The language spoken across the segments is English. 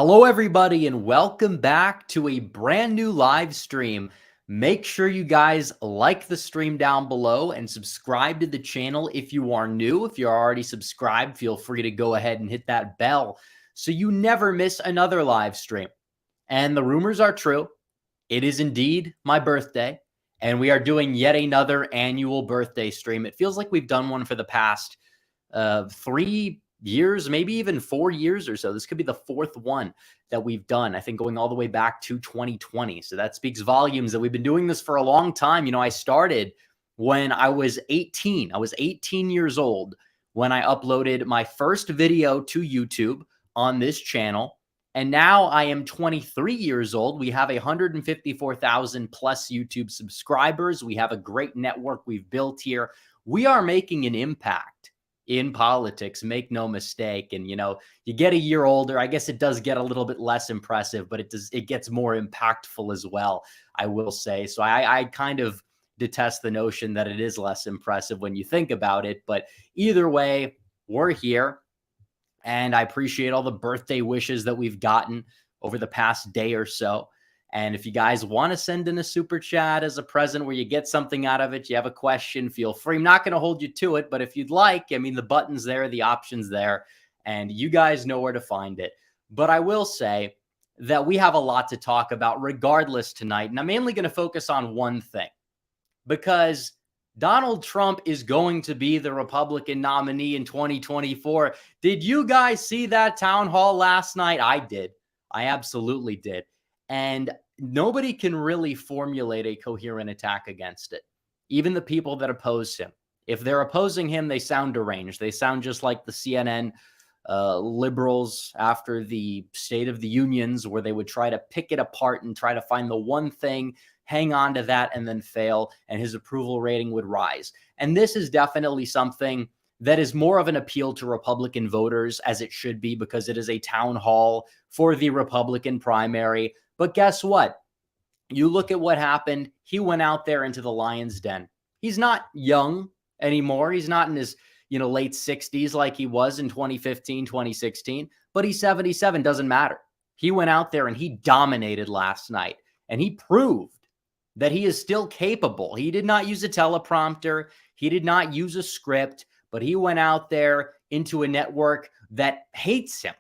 Hello, everybody, and welcome back to a brand new live stream. Make sure you guys like the stream down below and subscribe to the channel if you are new. If you're already subscribed, feel free to go ahead and hit that bell so you never miss another live stream. And the rumors are true. It is indeed my birthday, and we are doing yet another annual birthday stream. It feels like we've done one for the past 3 years, maybe even 4 years or so. This could be the fourth one that we've done, I think going all the way back to 2020. So that speaks volumes that we've been doing this for a long time. You know, I started when I was 18. I was 18 years old when I uploaded my first video to YouTube on this channel. And now I am 23 years old. We have 154,000 plus YouTube subscribers. We have a great network we've built here. We are making an impact in politics, make no mistake. And, you know, you get a year older, I guess it does get a little bit less impressive, but it gets more impactful as well, I will say. So I kind of detest the notion that it is less impressive when you think about it. But either way, we're here. And I appreciate all the birthday wishes that we've gotten over the past day or so. And if you guys want to send in a super chat as a present where you get something out of it, you have a question, feel free. I'm not going to hold you to it, but if you'd like, I mean, the button's there, the option's there, and you guys know where to find it. But I will say that we have a lot to talk about regardless tonight. And I'm mainly going to focus on one thing, because Donald Trump is going to be the Republican nominee in 2024. Did you guys see that town hall last night? I did. I absolutely did. And nobody can really formulate a coherent attack against it. Even the people that oppose him. If they're opposing him, they sound deranged. They sound just like the CNN liberals after the State of the Unions, where they would try to pick it apart and try to find the one thing, hang on to that, and then fail, and his approval rating would rise. And this is definitely something that is more of an appeal to Republican voters, as it should be, because it is a town hall for the Republican primary. But guess what? You look at what happened. He went out there into the lion's den. He's not young anymore. He's not in his, late 60s like he was in 2015, 2016, but he's 77. Doesn't matter. He went out there and he dominated last night, and he proved that he is still capable. He did not use a teleprompter. He did not use a script, but he went out there into a network that hates him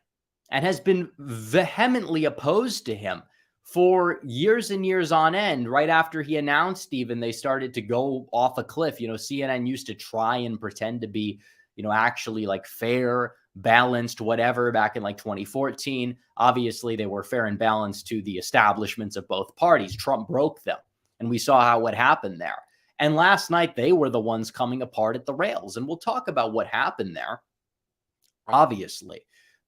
and has been vehemently opposed to him for years and years on end. Right after he announced, even, they started to go off a cliff. CNN used to try and pretend to be, actually like fair, balanced, whatever, back in like 2014. Obviously, they were fair and balanced to the establishments of both parties. Trump broke them, and we saw what happened there. And last night, they were the ones coming apart at the rails. And we'll talk about what happened there, obviously,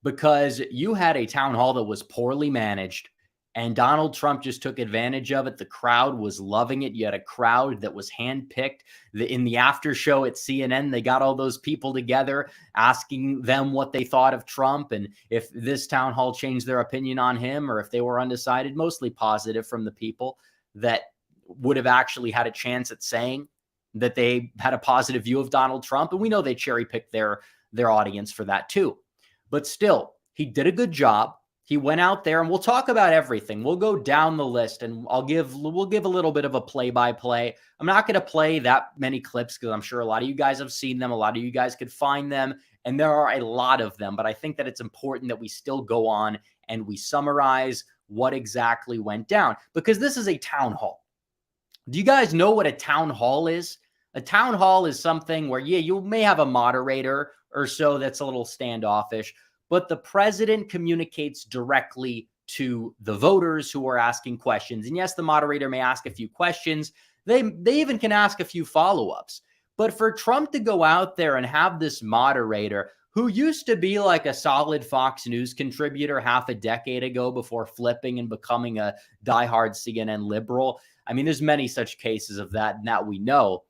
because you had a town hall that was poorly managed, and Donald Trump just took advantage of it. The crowd was loving it. You had a crowd that was handpicked. In the after show at CNN, they got all those people together asking them what they thought of Trump and if this town hall changed their opinion on him, or if they were undecided. Mostly positive from the people that would have actually had a chance at saying that they had a positive view of Donald Trump. And we know they cherry picked their audience for that too. But still, he did a good job. He went out there, and we'll talk about everything. We'll go down the list, and we'll give a little bit of a play-by-play. I'm not going to play that many clips because I'm sure a lot of you guys have seen them. A lot of you guys could find them, and there are a lot of them. But I think that it's important that we still go on and we summarize what exactly went down, because this is a town hall. Do you guys know what a town hall is? A town hall is something where, you may have a moderator or so that's a little standoffish, but the president communicates directly to the voters who are asking questions. And yes, the moderator may ask a few questions. They even can ask a few follow-ups. But for Trump to go out there and have this moderator who used to be like a solid Fox News contributor half a decade ago before flipping and becoming a diehard CNN liberal. I mean, there's many such cases of that, and that we know.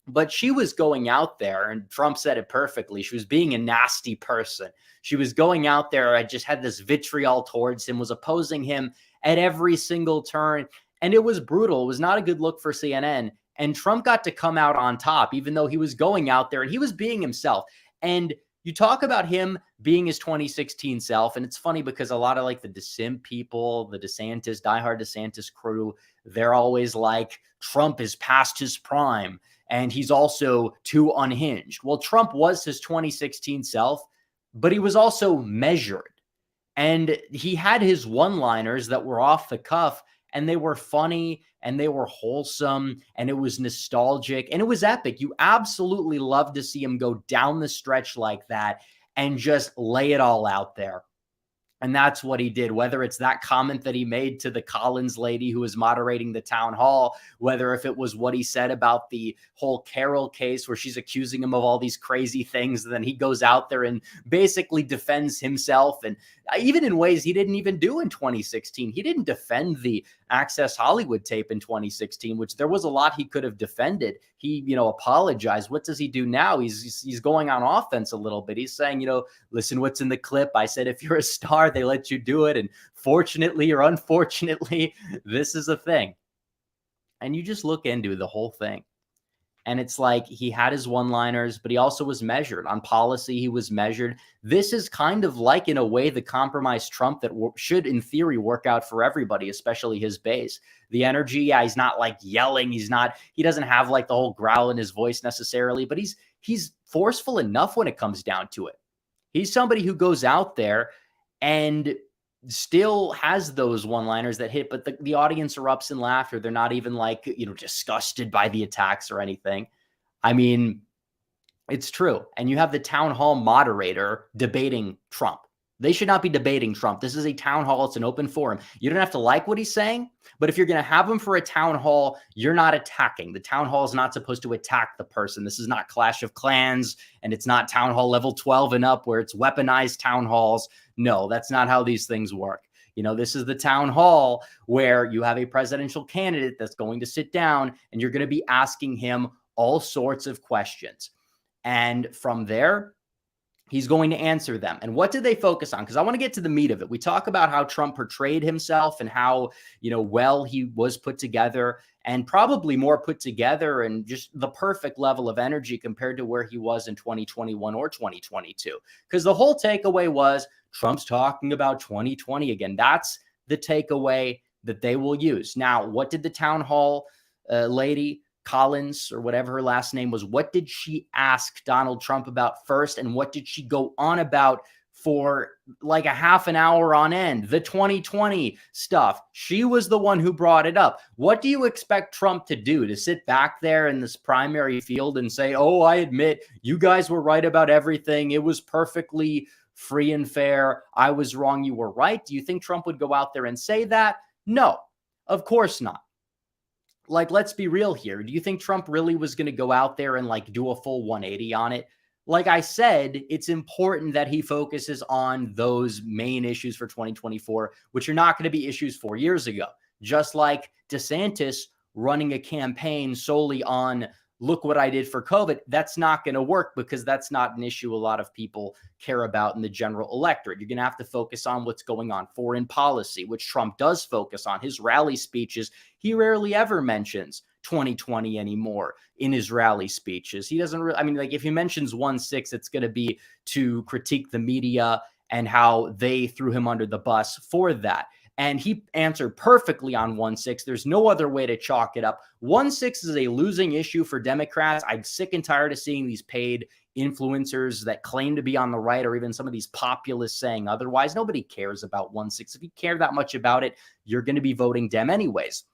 But she was going out there, and Trump said it perfectly. She was being a nasty person. She was going out there. I just had this vitriol towards him, was opposing him at every single turn. And it was brutal. It was not a good look for CNN. And Trump got to come out on top, even though he was going out there and he was being himself. And you talk about him being his 2016 self, and it's funny because a lot of like the DeSint people, the DeSantis, diehard DeSantis crew, they're always like, Trump is past his prime and he's also too unhinged. Well, Trump was his 2016 self, but he was also measured. And he had his one-liners that were off the cuff, and they were funny and they were wholesome and it was nostalgic and it was epic. You absolutely love to see him go down the stretch like that and just lay it all out there. And that's what he did, whether it's that comment that he made to the Collins lady who was moderating the town hall, whether if it was what he said about the whole Carol case where she's accusing him of all these crazy things. And then he goes out there and basically defends himself. And even in ways he didn't even do in 2016. He didn't defend the Access Hollywood tape in 2016, which there was a lot he could have defended. He, apologized. What does he do now? He's going on offense a little bit. He's saying, listen, what's in the clip? I said, if you're a star, they let you do it. And fortunately or unfortunately, this is a thing. And you just look into the whole thing. And it's like he had his one-liners, but he also was measured. On policy, he was measured. This is kind of like, in a way, the compromised Trump that should, in theory, work out for everybody, especially his base. The energy, he's not like yelling. He doesn't have like the whole growl in his voice necessarily, but he's forceful enough when it comes down to it. He's somebody who goes out there and still has those one-liners that hit, but the audience erupts in laughter. They're not even like, disgusted by the attacks or anything. I mean, it's true. And you have the town hall moderator debating Trump. They should not be debating Trump. This is a town hall. It's an open forum. You don't have to like what he's saying, but if you're going to have him for a town hall, you're not attacking. The town hall is not supposed to attack the person. This is not Clash of Clans, and it's not town hall level 12 and up where it's weaponized town halls. No, that's not how these things work. This is the town hall where you have a presidential candidate that's going to sit down and you're going to be asking him all sorts of questions. And from there, he's going to answer them. And what did they focus on? Because I want to get to the meat of it. We talk about how Trump portrayed himself and how, well he was put together, and probably more put together and just the perfect level of energy compared to where he was in 2021 or 2022. Because the whole takeaway was Trump's talking about 2020 again. That's the takeaway that they will use. Now, what did the town hall lady, Collins, or whatever her last name was, what did she ask Donald Trump about first? And what did she go on about for like a half an hour on end? The 2020 stuff. She was the one who brought it up. What do you expect Trump to do? To sit back there in this primary field and say, oh, I admit you guys were right about everything. It was perfectly free and fair. I was wrong. You were right. Do you think Trump would go out there and say that? No, of course not. Like, let's be real here. Do you think Trump really was going to go out there and like do a full 180 on it? Like I said, it's important that he focuses on those main issues for 2024, which are not going to be issues 4 years ago. Just like DeSantis running a campaign solely on, look what I did for COVID. That's not going to work because that's not an issue a lot of people care about in the general electorate. You're going to have to focus on what's going on. Foreign policy, which Trump does focus on. His rally speeches, he rarely ever mentions 2020 anymore in his rally speeches. He doesn't really, like if he mentions 1-6, it's going to be to critique the media and how they threw him under the bus for that. And he answered perfectly on 1-6. There's no other way to chalk it up. 1-6 is a losing issue for Democrats. I'm sick and tired of seeing these paid influencers that claim to be on the right, or even some of these populists saying otherwise. Nobody cares about 1-6. If you care that much about it, you're going to be voting Dem anyways.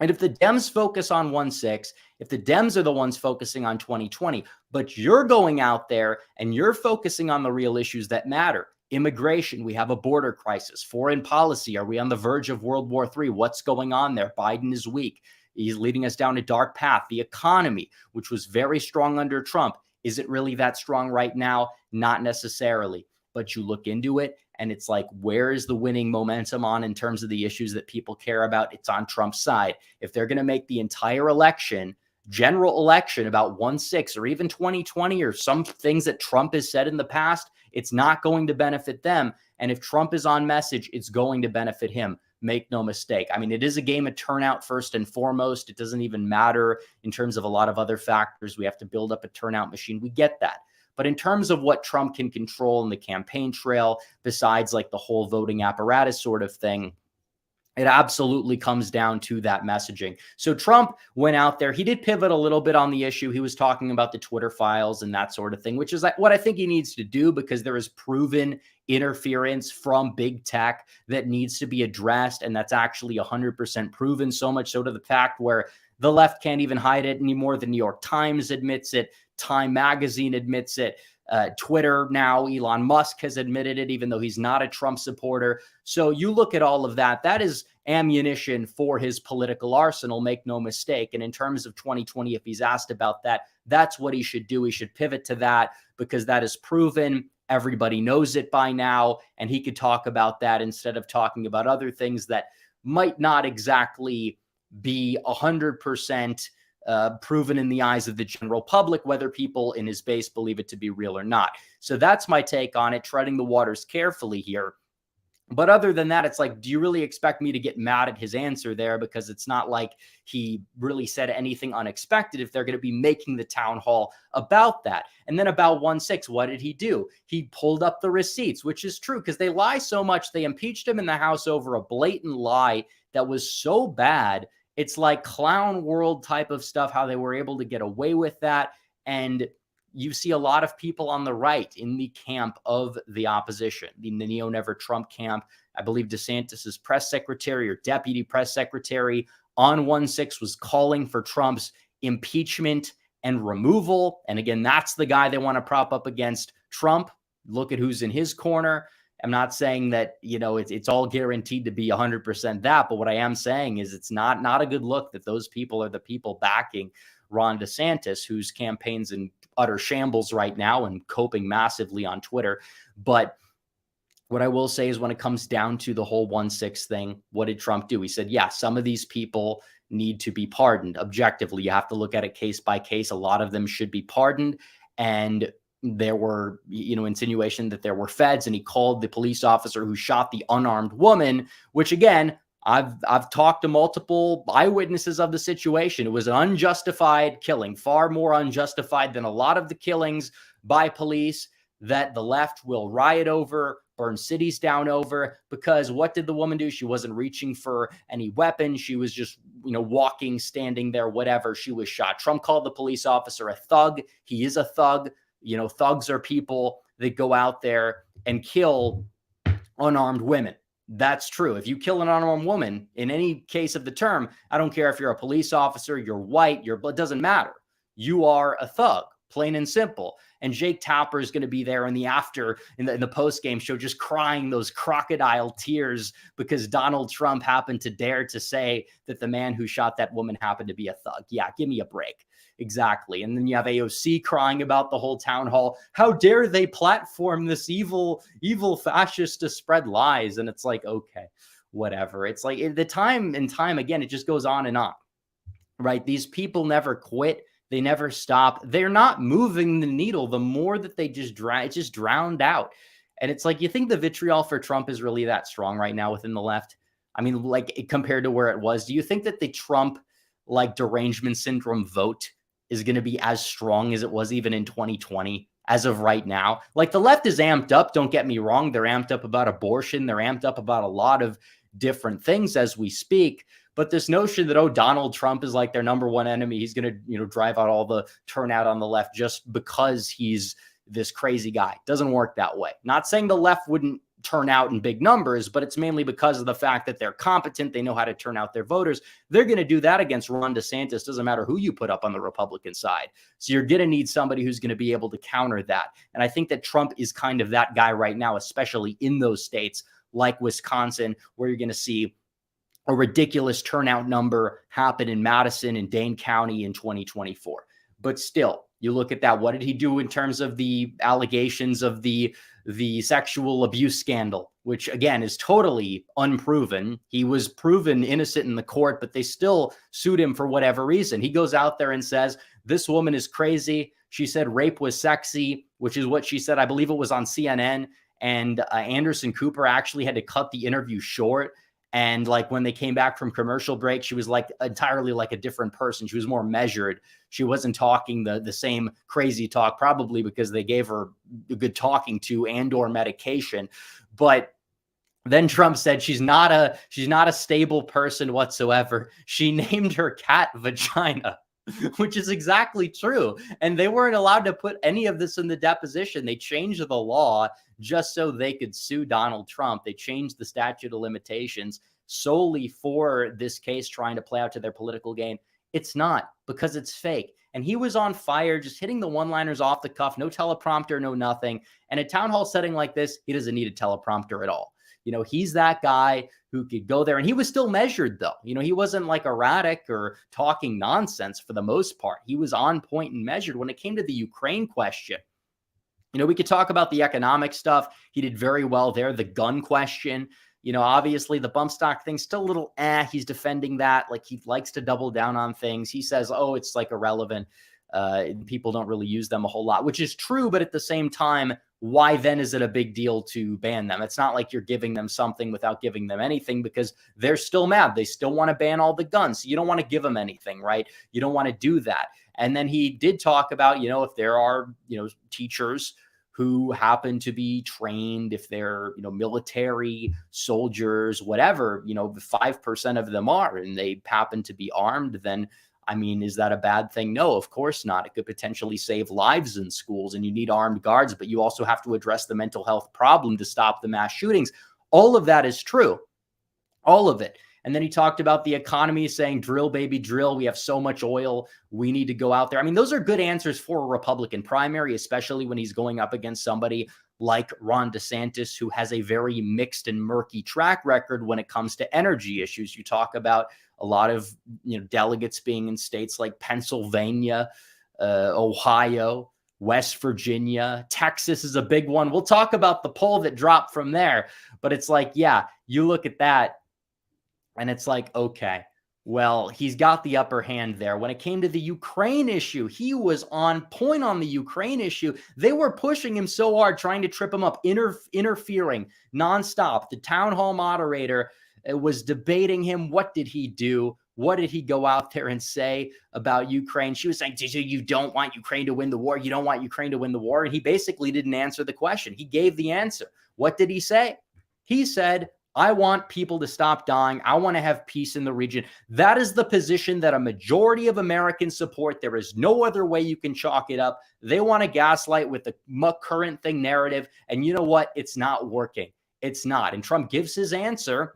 And if the Dems focus on 1-6, if the Dems are the ones focusing on 2020, but you're going out there and you're focusing on the real issues that matter, immigration, we have a border crisis. Foreign policy, are we on the verge of World War III? What's going on there? Biden is weak. He's leading us down a dark path. The economy, which was very strong under Trump, is it really that strong right now? Not necessarily. But you look into it and it's like, where is the winning momentum on in terms of the issues that people care about? It's on Trump's side. If they're going to make the entire election, general election, about 1-6 or even 2020 or some things that Trump has said in the past, it's not going to benefit them. And if Trump is on message, it's going to benefit him. Make no mistake. It is a game of turnout first and foremost. It doesn't even matter in terms of a lot of other factors. We have to build up a turnout machine. We get that. But in terms of what Trump can control in the campaign trail, besides like the whole voting apparatus sort of thing, it absolutely comes down to that messaging. So Trump went out there. He did pivot a little bit on the issue. He was talking about the Twitter files and that sort of thing, which is like what I think he needs to do, because there is proven interference from big tech that needs to be addressed. And that's actually 100% proven, so much so to the fact where the left can't even hide it anymore. The New York Times admits it. Time Magazine admits it. Twitter now, Elon Musk has admitted it, even though he's not a Trump supporter. So you look at all of that, that is ammunition for his political arsenal, make no mistake. And in terms of 2020, if he's asked about that, that's what he should do. He should pivot to that, because that is proven. Everybody knows it by now. And he could talk about that instead of talking about other things that might not exactly be 100% proven in the eyes of the general public, whether people in his base believe it to be real or not. So that's my take on it, treading the waters carefully here. But other than that, it's like, do you really expect me to get mad at his answer there? Because it's not like he really said anything unexpected if they're going to be making the town hall about that. And then about 1-6, what did he do? He pulled up the receipts, which is true, because they lie so much. They impeached him in the House over a blatant lie that was so bad. It's like clown world type of stuff, how they were able to get away with that. And you see a lot of people on the right in the camp of the opposition, the Neo Never Trump camp. I believe DeSantis's press secretary or deputy press secretary on 1-6 was calling for Trump's impeachment and removal. And again, that's the guy they want to prop up against Trump. Look at who's in his corner. I'm not saying that, it's all guaranteed to be 100% that, but what I am saying is it's not a good look that those people are the people backing Ron DeSantis, whose campaign's in utter shambles right now and coping massively on Twitter. But what I will say is, when it comes down to the whole 1-6 thing, what did Trump do? He said, yeah, some of these people need to be pardoned. Objectively, you have to look at it case by case. A lot of them should be pardoned. And there were, insinuation that there were feds, and he called the police officer who shot the unarmed woman, which again, I've talked to multiple eyewitnesses of the situation. It was an unjustified killing, far more unjustified than a lot of the killings by police that the left will riot over, burn cities down over. Because what did the woman do? She wasn't reaching for any weapon. She was just, walking, standing there, whatever. She was shot. Trump called the police officer a thug. He is a thug. Thugs are people that go out there and kill unarmed women. That's true. If you kill an unarmed woman, in any case of the term, I don't care if you're a police officer, you're white, it doesn't matter. You are a thug, plain and simple. And Jake Tapper is going to be there in the post-game show, just crying those crocodile tears because Donald Trump happened to dare to say that the man who shot that woman happened to be a thug. Yeah, give me a break. Exactly. And then you have AOC crying about the whole town hall. How dare they platform this evil fascist to spread lies? And it's like, okay, whatever. It's like the time and time again, it just goes on and on, right? These people never quit. They never stop. They're not moving the needle. The more that they just it's just drowned out. And it's like, you think the vitriol for Trump is really that strong right now within the left? I mean, like compared to where it was, do you think that the Trump derangement syndrome vote is going to be as strong as it was even in 2020 as of right now? Like, the left is amped up. Don't get me wrong. They're amped up about abortion. They're amped up about a lot of different things as we speak. But this notion that, Donald Trump is like their number one enemy, he's going to, drive out all the turnout on the left just because he's this crazy guy, doesn't work that way. Not saying the left wouldn't turn out in big numbers, but it's mainly because of the fact that they're competent. They know how to turn out their voters. They're going to do that against Ron DeSantis. Doesn't matter who you put up on the Republican side. So you're going to need somebody who's going to be able to counter that. And I think that Trump is kind of that guy right now, especially in those states like Wisconsin, where you're going to see a ridiculous turnout number happen in Madison and Dane County in 2024. But still, you look at that. What did he do in terms of the allegations of the sexual abuse scandal, which again is totally unproven? He was proven innocent in the court, but they still sued him for whatever reason. He goes out there and says, this woman is crazy. She said rape was sexy, which is what she said. I believe it was on CNN. And Anderson Cooper actually had to cut the interview short. And like when they came back from commercial break, she was like entirely like a different person. She was more measured. She wasn't talking the same crazy talk, probably because they gave her a good talking to and or medication. But then Trump said she's not a stable person whatsoever. She named her cat Vagina, which is exactly true. And they weren't allowed to put any of this in the deposition. They changed the law just so they could sue Donald Trump. They changed the statute of limitations solely for this case trying to play out to their political gain. It's not, because it's fake. And he was on fire, just hitting the one-liners off the cuff, no teleprompter, no nothing. And a town hall setting like this, he doesn't need a teleprompter at all. You know, he's that guy who could go there, and he was still measured though. You know, he wasn't like erratic or talking nonsense for the most part. He was on point and measured when it came to the Ukraine question. You know, we could talk about the economic stuff. He did very well there. The gun question, you know, obviously the bump stock thing's still a little he's defending that. Like he likes to double down on things. He says, oh, it's like irrelevant. People don't really use them a whole lot, which is true. But at the same time, why then is it a big deal to ban them? It's not like you're giving them something without giving them anything, because they're still mad. They still want to ban all the guns. So you don't want to give them anything, right? You don't want to do that. And then he did talk about, you know, if there are, you know, teachers who happen to be trained, if they're, you know, military soldiers, whatever, you know, 5% of them are, and they happen to be armed, then I mean, is that a bad thing? No, of course not. It could potentially save lives in schools, and you need armed guards, but you also have to address the mental health problem to stop the mass shootings. All of that is true. All of it. And then he talked about the economy, saying, drill, baby, drill. We have so much oil. We need to go out there. I mean, those are good answers for a Republican primary, especially when he's going up against somebody like Ron DeSantis, who has a very mixed and murky track record when it comes to energy issues. You talk about a lot of, you know, delegates being in states like Pennsylvania, Ohio, West Virginia. Texas is a big one. We'll talk about the poll that dropped from there. But it's like, yeah, you look at that, and it's like, okay, well, he's got the upper hand there. When it came to the Ukraine issue, he was on point on the Ukraine issue. They were pushing him so hard, trying to trip him up, interfering nonstop. The town hall moderator was debating him. What did he do? What did he go out there and say about Ukraine? She was saying, you don't want Ukraine to win the war. You don't want Ukraine to win the war. And he basically didn't answer the question. He gave the answer. What did he say? He said, I want people to stop dying. I want to have peace in the region. That is the position that a majority of Americans support. There is no other way you can chalk it up. They want to gaslight with the current thing narrative. And you know what? It's not working. It's not. And Trump gives his answer.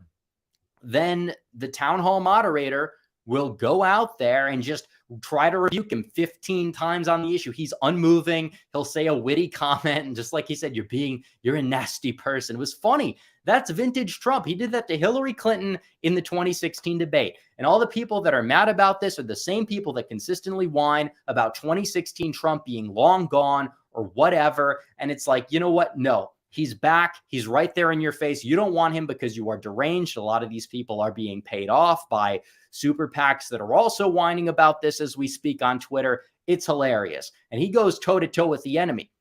Then the town hall moderator will go out there and just try to rebuke him 15 times on the issue. He's unmoving. He'll say a witty comment. And just like he said, you're a nasty person. It was funny. That's vintage Trump. He did that to Hillary Clinton in the 2016 debate. And all the people that are mad about this are the same people that consistently whine about 2016 Trump being long gone or whatever. And it's like, you know what? No. He's back. He's right there in your face. You don't want him because you are deranged. A lot of these people are being paid off by super PACs that are also whining about this as we speak on Twitter. It's hilarious. And he goes toe-to-toe with the enemy.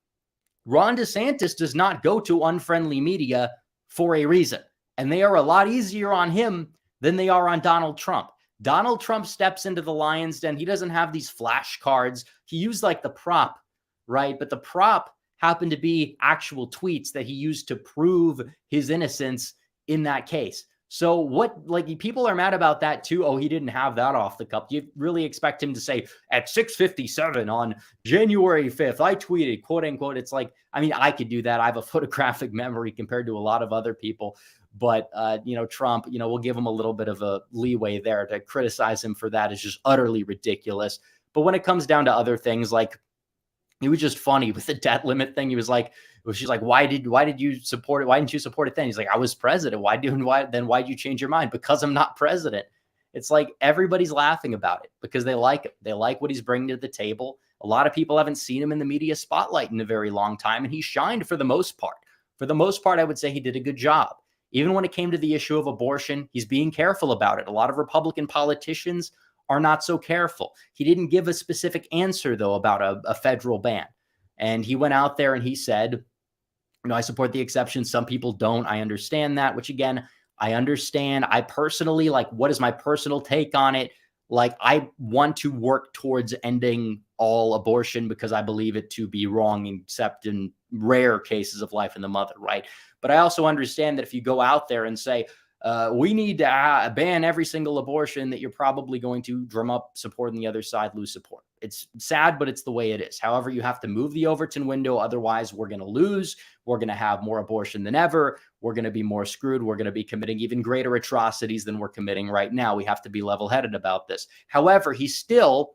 Ron DeSantis does not go to unfriendly media for a reason. And they are a lot easier on him than they are on Donald Trump. Donald Trump steps into the lion's den. He doesn't have these flashcards. He used like the prop, right? But the prop happened to be actual tweets that he used to prove his innocence in that case. So what, like, people are mad about that too. Oh, he didn't have that off the cuff. You really expect him to say at 6:57 on January 5th, I tweeted, quote unquote. It's like, I mean, I could do that. I have a photographic memory compared to a lot of other people. But, you know, Trump, you know, we'll give him a little bit of a leeway there. To criticize him for that is just utterly ridiculous. But when it comes down to other things, like, it was just funny with the debt limit thing. He was like, she's like, why did you support it? Why didn't you support it then? He's like, I was president. Why'd you change your mind? Because I'm not president. It's like everybody's laughing about it because they like him. They like what he's bringing to the table. A lot of people haven't seen him in the media spotlight in a very long time, and he shined for the most part. For the most part, I would say he did a good job. Even when it came to the issue of abortion, he's being careful about it. A lot of Republican politicians are not so careful. He didn't give a specific answer, though, about a federal ban. And he went out there and he said, you know, I support the exception. Some people don't. I understand that, which, again, I understand. I personally, like, what is my personal take on it? Like, I want to work towards ending all abortion because I believe it to be wrong, except in rare cases of life in the mother, right? But I also understand that if you go out there and say, we need to ban every single abortion, that you're probably going to drum up support on the other side, lose support. It's sad, but it's the way it is. However, you have to move the Overton window. Otherwise, we're going to lose. We're going to have more abortion than ever. We're going to be more screwed. We're going to be committing even greater atrocities than we're committing right now. We have to be level-headed about this. However, he still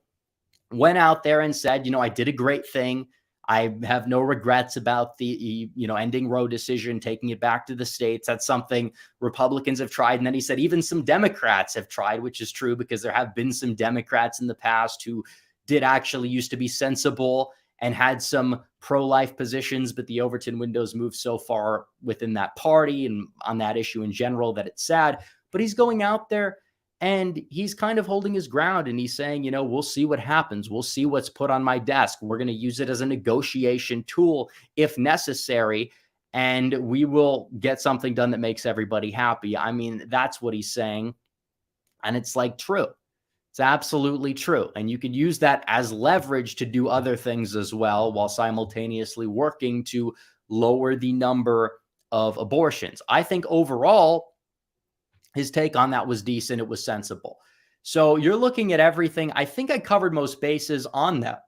went out there and said, I did a great thing. I have no regrets about the, ending Roe decision, taking it back to the states. That's something Republicans have tried. And then he said even some Democrats have tried, which is true because there have been some Democrats in the past who did actually used to be sensible and had some pro-life positions, but the Overton windows moved so far within that party and on that issue in general that it's sad. But he's going out there and he's kind of holding his ground, and he's saying, we'll see what happens. We'll see what's put on my desk. We're going to use it as a negotiation tool if necessary, and we will get something done that makes everybody happy. I mean, that's what he's saying. And it's like true. It's absolutely true. And you could use that as leverage to do other things as well, while simultaneously working to lower the number of abortions. I think overall, his take on that was decent. It was sensible. So you're looking at everything. I think I covered most bases on that.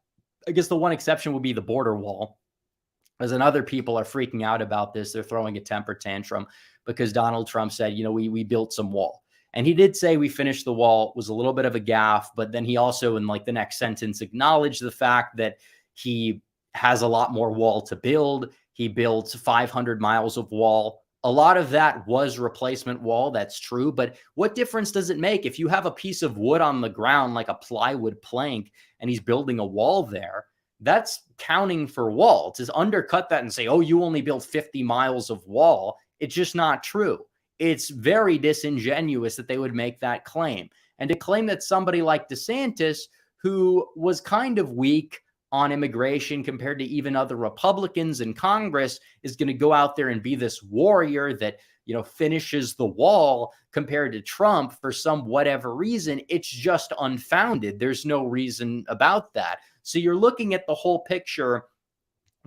I guess the one exception would be the border wall, as in other people are freaking out about this. They're throwing a temper tantrum because Donald Trump said, we built some wall. And he did say we finished the wall. It was a little bit of a gaffe, but then he also, in like the next sentence, acknowledged the fact that he has a lot more wall to build. He built 500 miles of wall. A lot of that was replacement wall. That's true. But what difference does it make if you have a piece of wood on the ground, like a plywood plank, and he's building a wall there? That's counting for wall. To undercut that and say, oh, you only built 50 miles of wall, it's just not true. It's very disingenuous that they would make that claim. And to claim that somebody like DeSantis, who was kind of weak on immigration compared to even other Republicans in Congress, is going to go out there and be this warrior that, finishes the wall compared to Trump for some whatever reason, it's just unfounded. There's no reason about that. So you're looking at the whole picture,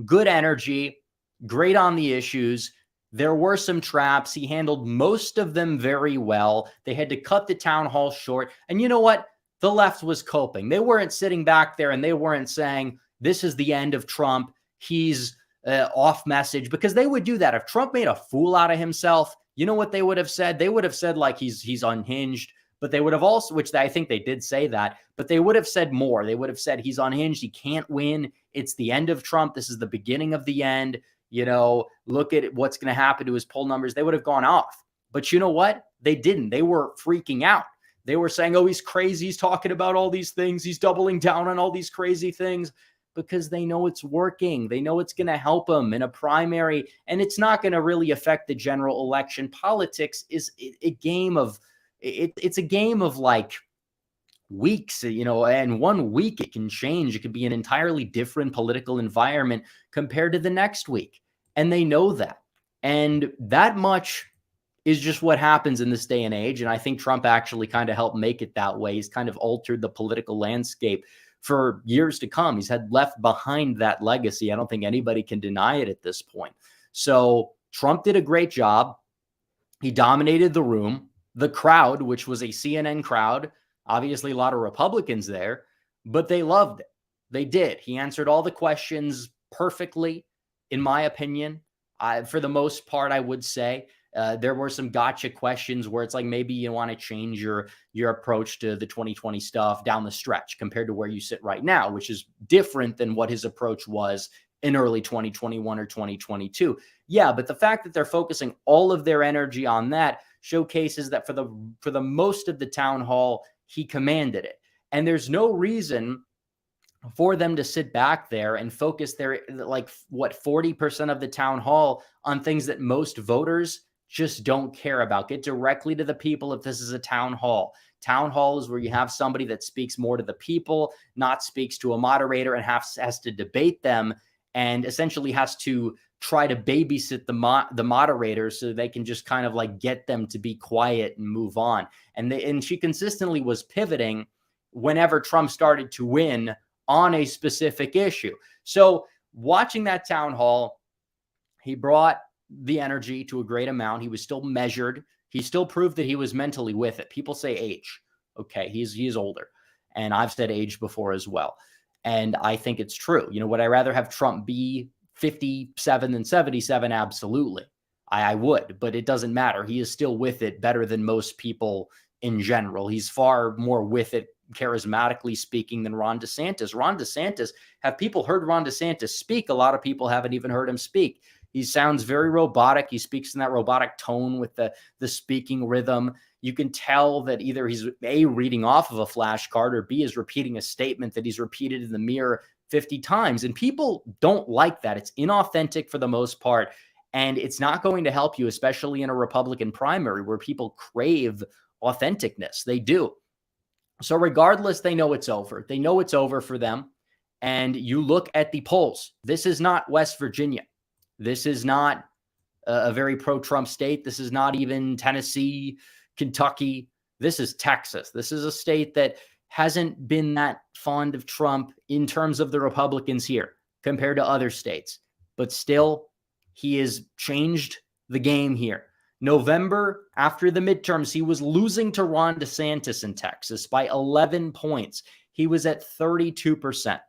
good energy, great on the issues. There were some traps. He handled most of them very well. They had to cut the town hall short. And you know what? The left was coping. They weren't sitting back there and they weren't saying, this is the end of Trump. He's off message, because they would do that. If Trump made a fool out of himself, you know what they would have said? They would have said like he's unhinged, but they would have also, which I think they did say that, but they would have said more. They would have said he's unhinged. He can't win. It's the end of Trump. This is the beginning of the end. Look at what's going to happen to his poll numbers. They would have gone off. But you know what? They didn't. They were freaking out. They were saying, oh, he's crazy. He's talking about all these things. He's doubling down on all these crazy things, because they know it's working. They know it's going to help them in a primary, and it's not going to really affect the general election. Politics is a game of, it's a game of like weeks, and 1 week it can change. It could be an entirely different political environment compared to the next week. And they know that. And that much is just what happens in this day and age. And I think Trump actually kind of helped make it that way. He's kind of altered the political landscape for years to come. He's had left behind that legacy. I don't think anybody can deny it at this point. So Trump did a great job. He dominated the room. The crowd, which was a CNN crowd, obviously a lot of Republicans there, but they loved it. They did. He answered all the questions perfectly, in my opinion. For the most part, I would say. There were some gotcha questions where it's like maybe you want to change your approach to the 2020 stuff down the stretch compared to where you sit right now, which is different than what his approach was in early 2021 or 2022. Yeah, but the fact that they're focusing all of their energy on that showcases that for the most of the town hall, he commanded it. And there's no reason for them to sit back there and focus their 40% of the town hall on things that most voters just don't care about. Get directly to the people if this is a town hall. Town hall is where you have somebody that speaks more to the people, not speaks to a moderator and has to debate them. and essentially has to try to babysit the moderators so they can just kind of like get them to be quiet and move on. And she consistently was pivoting whenever Trump started to win on a specific issue. So watching that town hall, he brought the energy to a great amount. He was still measured. He still proved that he was mentally with it. People say age. Okay, he's older. And I've said age before as well. And I think it's true. You know, would I rather have Trump be 57 than 77? Absolutely. I would, but it doesn't matter. He is still with it better than most people in general. He's far more with it, charismatically speaking, than Ron DeSantis. Ron DeSantis, have people heard Ron DeSantis speak? A lot of people haven't even heard him speak. He sounds very robotic. He speaks in that robotic tone with the speaking rhythm. You can tell that either he's A, reading off of a flashcard, or B, is repeating a statement that he's repeated in the mirror 50 times. And people don't like that. It's inauthentic for the most part. And it's not going to help you, especially in a Republican primary where people crave authenticness. They do. So regardless, they know it's over. They know it's over for them. And you look at the polls. This is not West Virginia. This is not a very pro-Trump state. This is not even Tennessee, Kentucky. This is Texas. This is a state that hasn't been that fond of Trump in terms of the Republicans here compared to other states. But still, he has changed the game here. November, after the midterms, he was losing to Ron DeSantis in Texas by 11 points. He was at 32%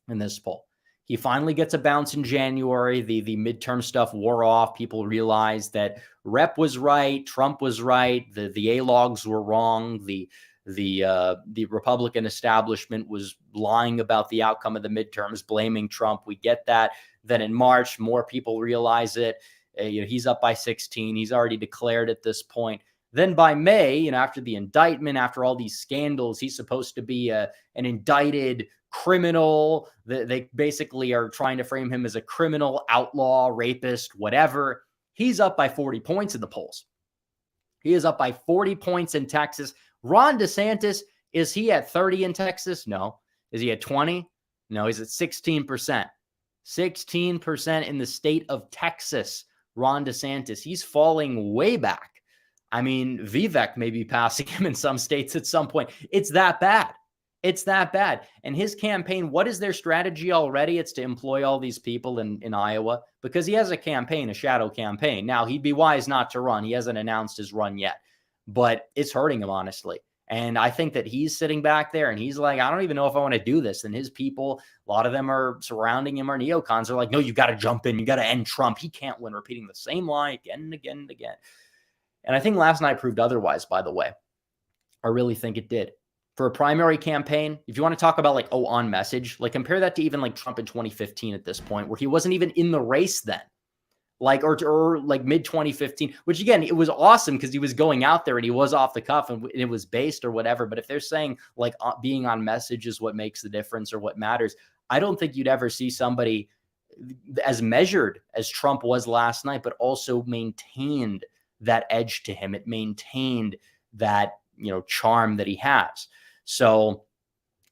in this poll. He finally gets a bounce in January. The midterm stuff wore off. People realized that Rep was right, Trump was right, the A-logs were wrong, the Republican establishment was lying about the outcome of the midterms, blaming Trump. We get that. Then in March, more people realize it. He's up by 16. He's already declared at this point. Then by May, after the indictment, after all these scandals, he's supposed to be an indicted criminal. They basically are trying to frame him as a criminal, outlaw, rapist, whatever. He's up by 40 points in the polls. He is up by 40 points in Texas. Ron DeSantis, is he at 30 in Texas? No. Is he at 20? No, he's at 16%. 16% in the state of Texas. Ron DeSantis, he's falling way back. I mean, Vivek may be passing him in some states at some point. It's that bad. It's that bad. And his campaign, what is their strategy already? It's to employ all these people in Iowa because he has a campaign, a shadow campaign. Now, he'd be wise not to run. He hasn't announced his run yet, but it's hurting him, honestly. And I think that he's sitting back there and he's like, I don't even know if I want to do this. And his people, a lot of them are surrounding him, are neocons. They're like, no, you got to jump in. You got to end Trump. He can't win, repeating the same lie again and again and again. And I think last night proved otherwise, by the way. I really think it did. For a primary campaign, if you want to talk about like, on message, like compare that to even like Trump in 2015 at this point, where he wasn't even in the race then. Like, or like mid 2015, which again, it was awesome because he was going out there and he was off the cuff and it was based or whatever. But if they're saying like being on message is what makes the difference or what matters, I don't think you'd ever see somebody as measured as Trump was last night, but also maintained that edge to him. It maintained that, charm that he has. So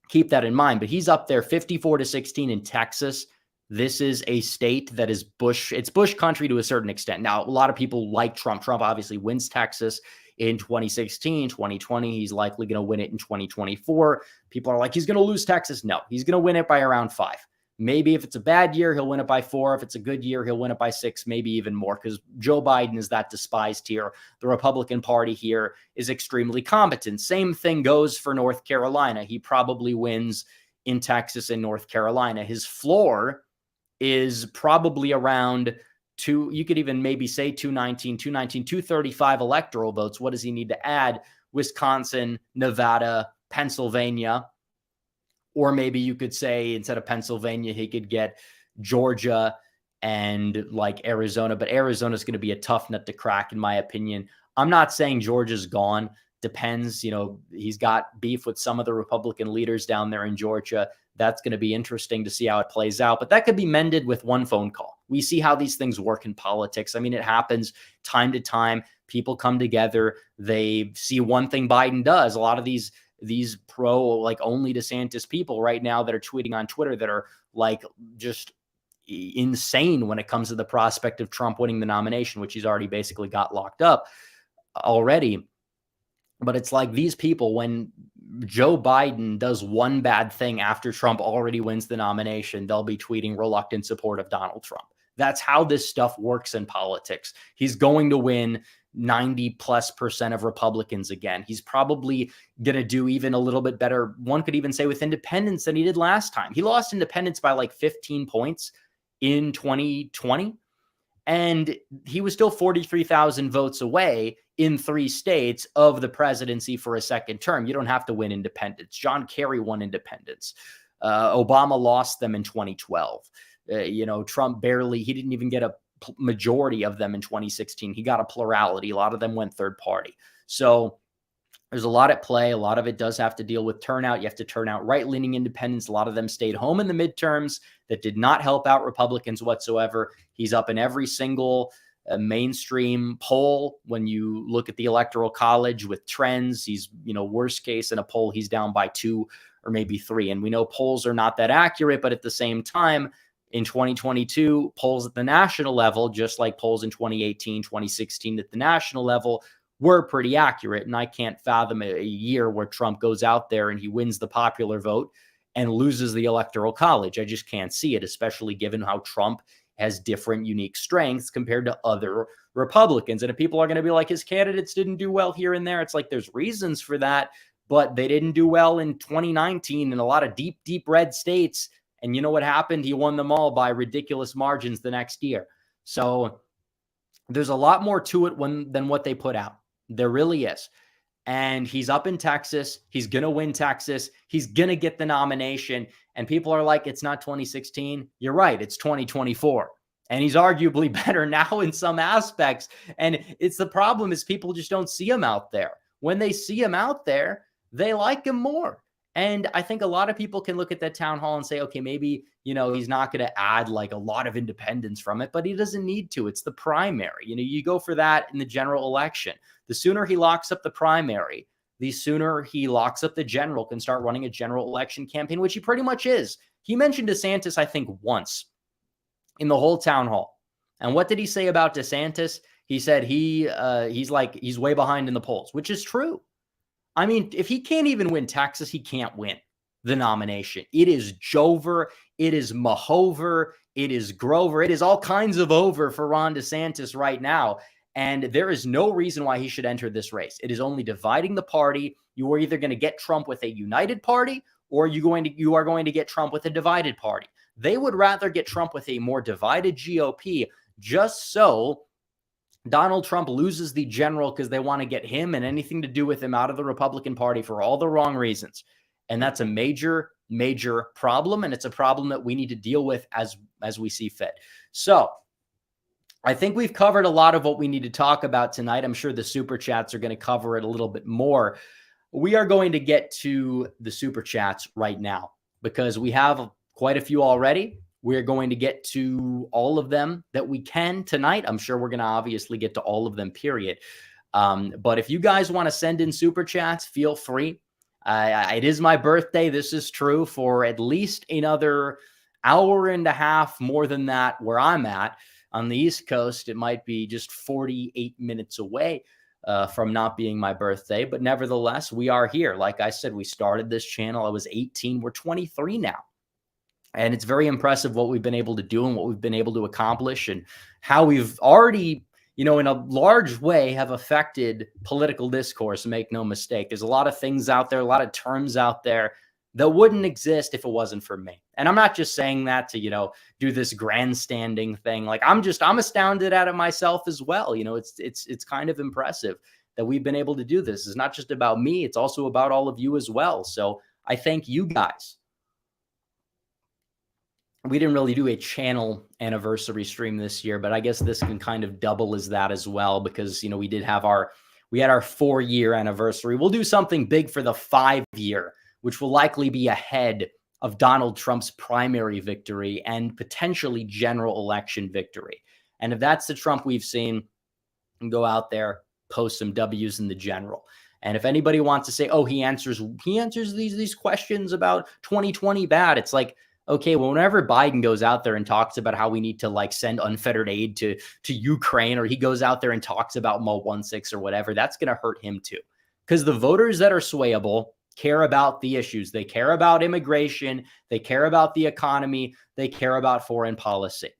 keep that in mind. But he's up there 54-16 in Texas. This is a state that is Bush. It's Bush country to a certain extent. Now, a lot of people like Trump. Trump obviously wins Texas in 2016, 2020. He's likely going to win it in 2024. People are like, he's going to lose Texas. No, he's going to win it by around 5. Maybe if it's a bad year, he'll win it by 4. If it's a good year, he'll win it by 6, maybe even more, because Joe Biden is that despised here. The Republican Party here is extremely competent. Same thing goes for North Carolina. He probably wins in Texas and North Carolina. His floor is probably around you could even maybe say 235 electoral votes. What does he need to add? Wisconsin, Nevada, Pennsylvania. Or maybe you could say instead of Pennsylvania, he could get Georgia and like Arizona, but Arizona is going to be a tough nut to crack, in my opinion. I'm not saying Georgia's gone. Depends. He's got beef with some of the Republican leaders down there in Georgia. That's going to be interesting to see how it plays out, but that could be mended with one phone call. We see how these things work in politics. I mean, it happens time to time. People come together. They see one thing Biden does. A lot of these pro, like only DeSantis people right now that are tweeting on Twitter that are like just insane when it comes to the prospect of Trump winning the nomination, which he's already basically got locked up already. But it's like these people, when Joe Biden does one bad thing after Trump already wins the nomination, they'll be tweeting reluctant support of Donald Trump. That's how this stuff works in politics. He's going to win 90+% of Republicans again. He's probably going to do even a little bit better. One could even say with independents than he did last time. He lost independents by like 15 points in 2020. And he was still 43,000 votes away in 3 states of the presidency for a second term. You don't have to win independents. John Kerry won independents. Obama lost them in 2012. Trump he didn't even get a majority of them in 2016. He got a plurality. A lot of them went third party. So there's a lot at play. A lot of it does have to deal with turnout. You have to turn out right-leaning independents. A lot of them stayed home in the midterms. That did not help out Republicans whatsoever. He's up in every single mainstream poll. When you look at the Electoral College with trends, he's, worst case in a poll, he's down by 2 or maybe 3. And we know polls are not that accurate, but at the same time, in 2022, polls at the national level, just like polls in 2018, 2016 at the national level, were pretty accurate. And I can't fathom a year where Trump goes out there and he wins the popular vote and loses the Electoral College. I just can't see it, especially given how Trump has different unique strengths compared to other Republicans. And if people are going to be like, his candidates didn't do well here and there, it's like there's reasons for that, but they didn't do well in 2019 in a lot of deep, deep red states. And you know what happened? He won them all by ridiculous margins the next year. So there's a lot more to it than what they put out. There really is. And he's up in Texas. He's going to win Texas. He's going to get the nomination. And people are like, it's not 2016. You're right. It's 2024. And he's arguably better now in some aspects. And it's the problem is people just don't see him out there. When they see him out there, they like him more. And I think a lot of people can look at that town hall and say, okay, maybe, he's not going to add like a lot of independence from it, but he doesn't need to. It's the primary. You go for that in the general election. The sooner he locks up the primary, the sooner he locks up the general, can start running a general election campaign, which he pretty much is. He mentioned DeSantis, I think, once in the whole town hall. And what did he say about DeSantis? He said he's way behind in the polls, which is true. I mean, if he can't even win Texas, he can't win the nomination. It is Jover. It is Mahover. It is Grover. It is all kinds of over for Ron DeSantis right now. And there is no reason why he should enter this race. It is only dividing the party. You are either going to get Trump with a united party, or you are going to get Trump with a divided party. They would rather get Trump with a more divided GOP, just so Donald Trump loses the general, because they want to get him and anything to do with him out of the Republican Party for all the wrong reasons. And that's a major, major problem. And it's a problem that we need to deal with as we see fit. So I think we've covered a lot of what we need to talk about tonight. I'm sure the super chats are going to cover it a little bit more. We are going to get to the super chats right now because we have quite a few already. We're going to get to all of them that we can tonight. I'm sure we're going to obviously get to all of them, period. But if you guys want to send in super chats, feel free. It is my birthday. This is true for at least another hour and a half, more than that, where I'm at. On the East Coast, it might be just 48 minutes away from not being my birthday. But nevertheless, we are here. Like I said, we started this channel. I was 18. We're 23 now. And it's very impressive what we've been able to do and what we've been able to accomplish and how we've already, in a large way have affected political discourse. Make no mistake. There's a lot of things out there, a lot of terms out there that wouldn't exist if it wasn't for me. And I'm not just saying that to, do this grandstanding thing. Like I'm astounded at it myself as well. It's kind of impressive that we've been able to do this. It's not just about me. It's also about all of you as well. So I thank you guys. We didn't really do a channel anniversary stream this year, but I guess this can kind of double as that as well, because, we had our 4-year anniversary. We'll do something big for the 5-year, which will likely be ahead of Donald Trump's primary victory and potentially general election victory. And if that's the Trump we've seen, go out there, post some W's in the general. And if anybody wants to say, oh, he answers these questions about 2020 bad, it's like, Okay, well, whenever Biden goes out there and talks about how we need to like send unfettered aid to Ukraine, or he goes out there and talks about Mo 16 or whatever, that's going to hurt him too. Because the voters that are swayable care about the issues. They care about immigration. They care about the economy. They care about foreign policy.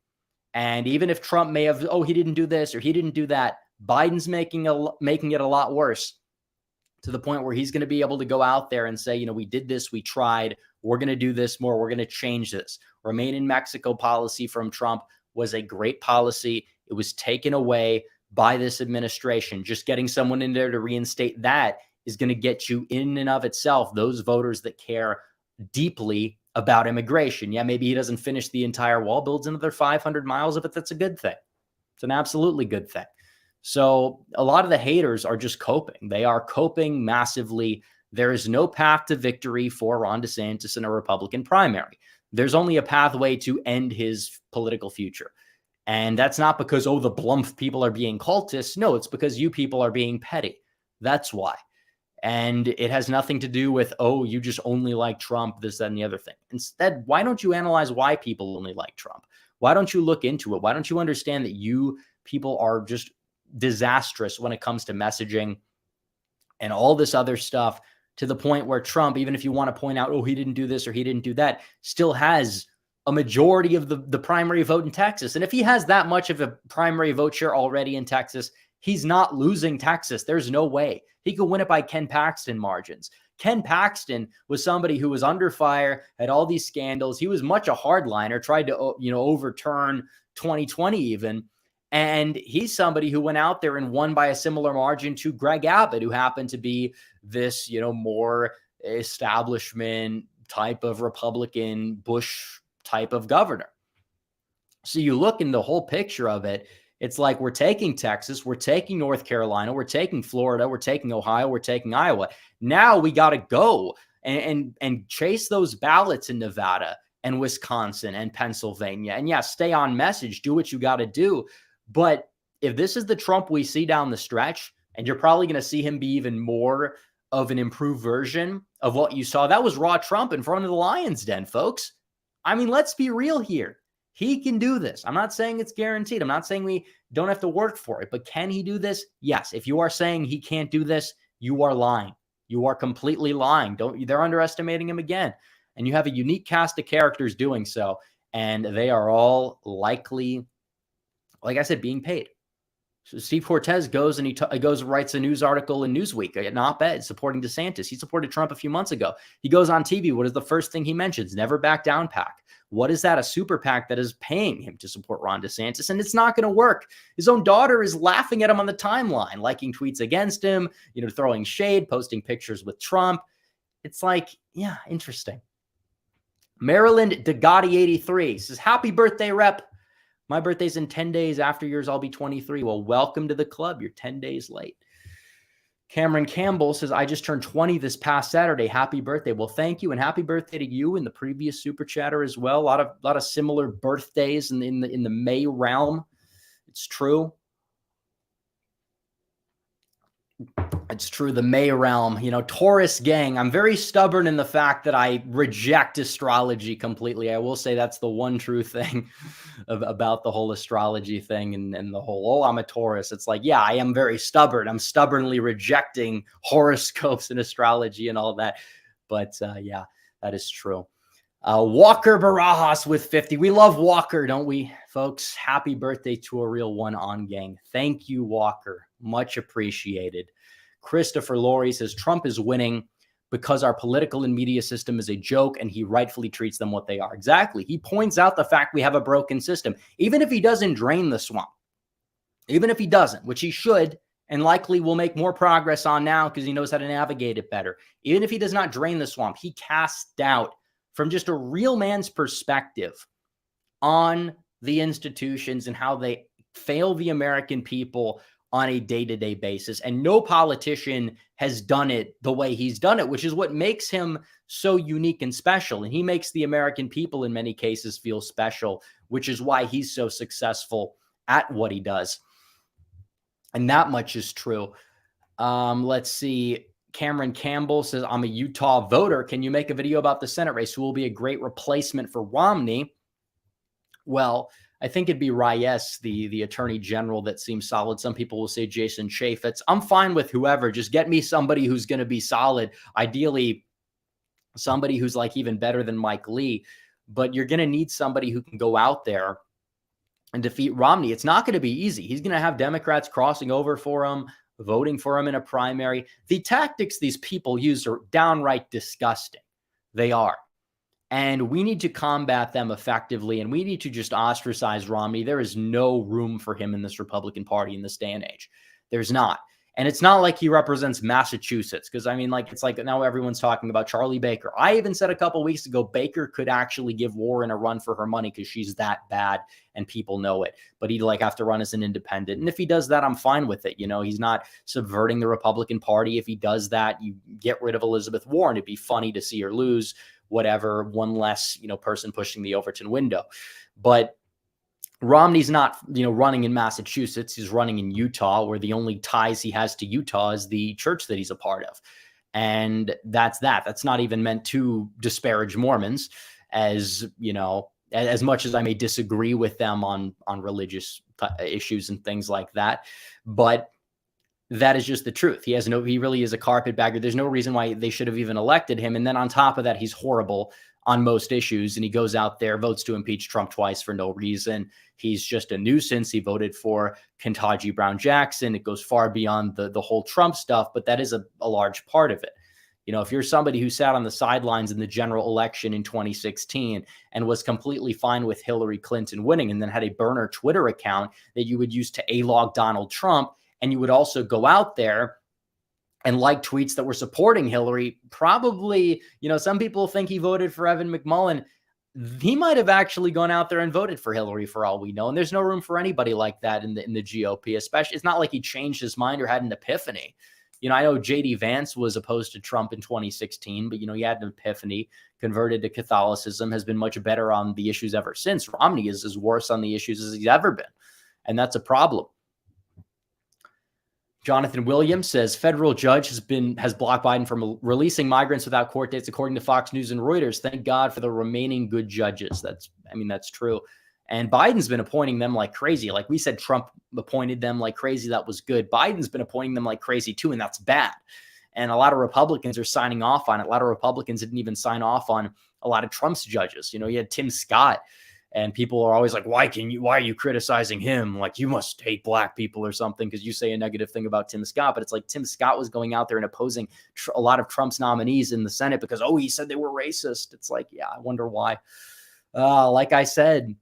And even if Trump may have, oh, he didn't do this or he didn't do that, Biden's making it a lot worse, to the point where he's going to be able to go out there and say, we did this, we tried, we're going to do this more, we're going to change this. Remain in Mexico policy from Trump was a great policy. It was taken away by this administration. Just getting someone in there to reinstate that is going to get you in and of itself those voters that care deeply about immigration. Yeah, maybe he doesn't finish the entire wall, builds another 500 miles of it. That's a good thing. It's an absolutely good thing. So a lot of the haters are just coping. They are coping massively. There is no path to victory for Ron DeSantis in a Republican primary. There's only a pathway to end his political future. And that's not because, oh, the Blumph people are being cultists. No, it's because you people are being petty. That's why. And it has nothing to do with, oh, you just only like Trump, this, that, and the other thing. Instead, why don't you analyze why people only like Trump? Why don't you look into it? Why don't you understand that you people are just disastrous when it comes to messaging and all this other stuff, to the point where Trump, even if you want to point out, oh, he didn't do this or he didn't do that, still has a majority of the primary vote in Texas. And if he has that much of a primary vote share already in Texas, he's not losing Texas. There's no way. He could win it by Ken Paxton margins. Ken Paxton was somebody who was under fire, had all these scandals. He was much a hardliner, tried to, overturn 2020 even. And he's somebody who went out there and won by a similar margin to Greg Abbott, who happened to be this, more establishment type of Republican Bush type of governor. So you look in the whole picture of it, it's like we're taking Texas, we're taking North Carolina, we're taking Florida, we're taking Ohio, we're taking Iowa. Now we got to go and chase those ballots in Nevada and Wisconsin and Pennsylvania. And yeah, stay on message, do what you got to do. But if this is the Trump we see down the stretch, and you're probably going to see him be even more of an improved version of what you saw, that was raw Trump in front of the Lion's Den, folks. I mean, let's be real here. He can do this. I'm not saying it's guaranteed. I'm not saying we don't have to work for it, but can he do this? Yes. If you are saying he can't do this, you are lying. You are completely lying. They're underestimating him again. And you have a unique cast of characters doing so, and they are all likely, like I said, being paid. So Steve Cortez goes and he writes a news article in Newsweek, an op-ed supporting DeSantis. He supported Trump a few months ago. He goes on TV. What is the first thing he mentions? Never back down PAC. What is that? A super PAC that is paying him to support Ron DeSantis. And it's not going to work. His own daughter is laughing at him on the timeline, liking tweets against him, throwing shade, posting pictures with Trump. It's like, yeah, interesting. Maryland DeGotti83 says, happy birthday, Rep. My birthday's in 10 days. After yours, I'll be 23. Well, welcome to the club. You're 10 days late. Cameron Campbell says, I just turned 20 this past Saturday. Happy birthday. Well, thank you. And happy birthday to you and the previous super chatter as well. A lot of similar birthdays in the May realm. It's true. It's true. The May realm, Taurus gang. I'm very stubborn in the fact that I reject astrology completely. I will say that's the one true thing about the whole astrology thing and the whole, I'm a Taurus. It's like, yeah, I am very stubborn. I'm stubbornly rejecting horoscopes and astrology and all that. But yeah, that is true. Walker Barajas with 50. We love Walker, don't we, folks? Happy birthday to a real one on gang. Thank you, Walker. Much appreciated. Christopher Laurie says, Trump is winning because our political and media system is a joke and he rightfully treats them what they are. Exactly. He points out the fact we have a broken system. Even if he doesn't drain the swamp, even if he doesn't, which he should and likely will make more progress on now because he knows how to navigate it better. Even if he does not drain the swamp, he casts doubt from just a real man's perspective on the institutions and how they fail the American people on a day-to-day basis. And no politician has done it the way he's done it, which is what makes him so unique and special. And he makes the American people in many cases feel special, which is why he's so successful at what he does. And that much is true. Let's see. Cameron Campbell says, I'm a Utah voter. Can you make a video about the Senate race? Who will be a great replacement for Romney? Well, I think it'd be Reyes, the attorney general, that seems solid. Some people will say Jason Chaffetz. I'm fine with whoever. Just get me somebody who's going to be solid. Ideally, somebody who's like even better than Mike Lee. But you're going to need somebody who can go out there and defeat Romney. It's not going to be easy. He's going to have Democrats crossing over for him, voting for him in a primary. The tactics these people use are downright disgusting. They are. And we need to combat them effectively, and we need to just ostracize Romney. There is no room for him in this Republican Party in this day and age. There's not. And it's not like he represents Massachusetts, because, I mean, like, it's like now everyone's talking about Charlie Baker. I even said a couple weeks ago, Baker could actually give Warren a run for her money because she's that bad and people know it. But he'd like have to run as an independent. And if he does that, I'm fine with it. You know, he's not subverting the Republican Party. If he does that, you get rid of Elizabeth Warren. It'd be funny to see her lose, whatever, one less, you know, person pushing the Overton window. But Romney's not, you know, running in Massachusetts. He's running in Utah, where the only ties he has to Utah is the church that he's a part of. And that's that. That's not even meant to disparage Mormons, as, you know, as much as I may disagree with them on religious issues and things like that. But that is just the truth. He really is a carpetbagger. There's no reason why they should have even elected him. And then on top of that, he's horrible on most issues. And he goes out there, votes to impeach Trump twice for no reason. He's just a nuisance. He voted for Ketanji Brown Jackson. It goes far beyond the whole Trump stuff, but that is a large part of it. You know, if you're somebody who sat on the sidelines in the general election in 2016 and was completely fine with Hillary Clinton winning, and then had a burner Twitter account that you would use to A-log Donald Trump, and you would also go out there and like tweets that were supporting Hillary, probably, you know, some people think he voted for Evan McMullin. He might have actually gone out there and voted for Hillary for all we know. And there's no room for anybody like that in the GOP, especially. It's not like he changed his mind or had an epiphany. You know, I know J.D. Vance was opposed to Trump in 2016, but, you know, he had an epiphany, converted to Catholicism, has been much better on the issues ever since. Romney is as worse on the issues as he's ever been. And that's a problem. Jonathan Williams says federal judge has blocked Biden from releasing migrants without court dates, according to Fox News and Reuters. Thank God for the remaining good judges. That's true. And Biden's been appointing them like crazy. Like we said, Trump appointed them like crazy. That was good. Biden's been appointing them like crazy too, and that's bad. And a lot of Republicans are signing off on it. A lot of Republicans didn't even sign off on a lot of Trump's judges. You know, you had Tim Scott. And people are always like, why are you criticizing him? Like, you must hate black people or something because you say a negative thing about Tim Scott. But it's like Tim Scott was going out there and opposing a lot of Trump's nominees in the Senate because, he said they were racist. It's like, yeah, I wonder why. Like I said,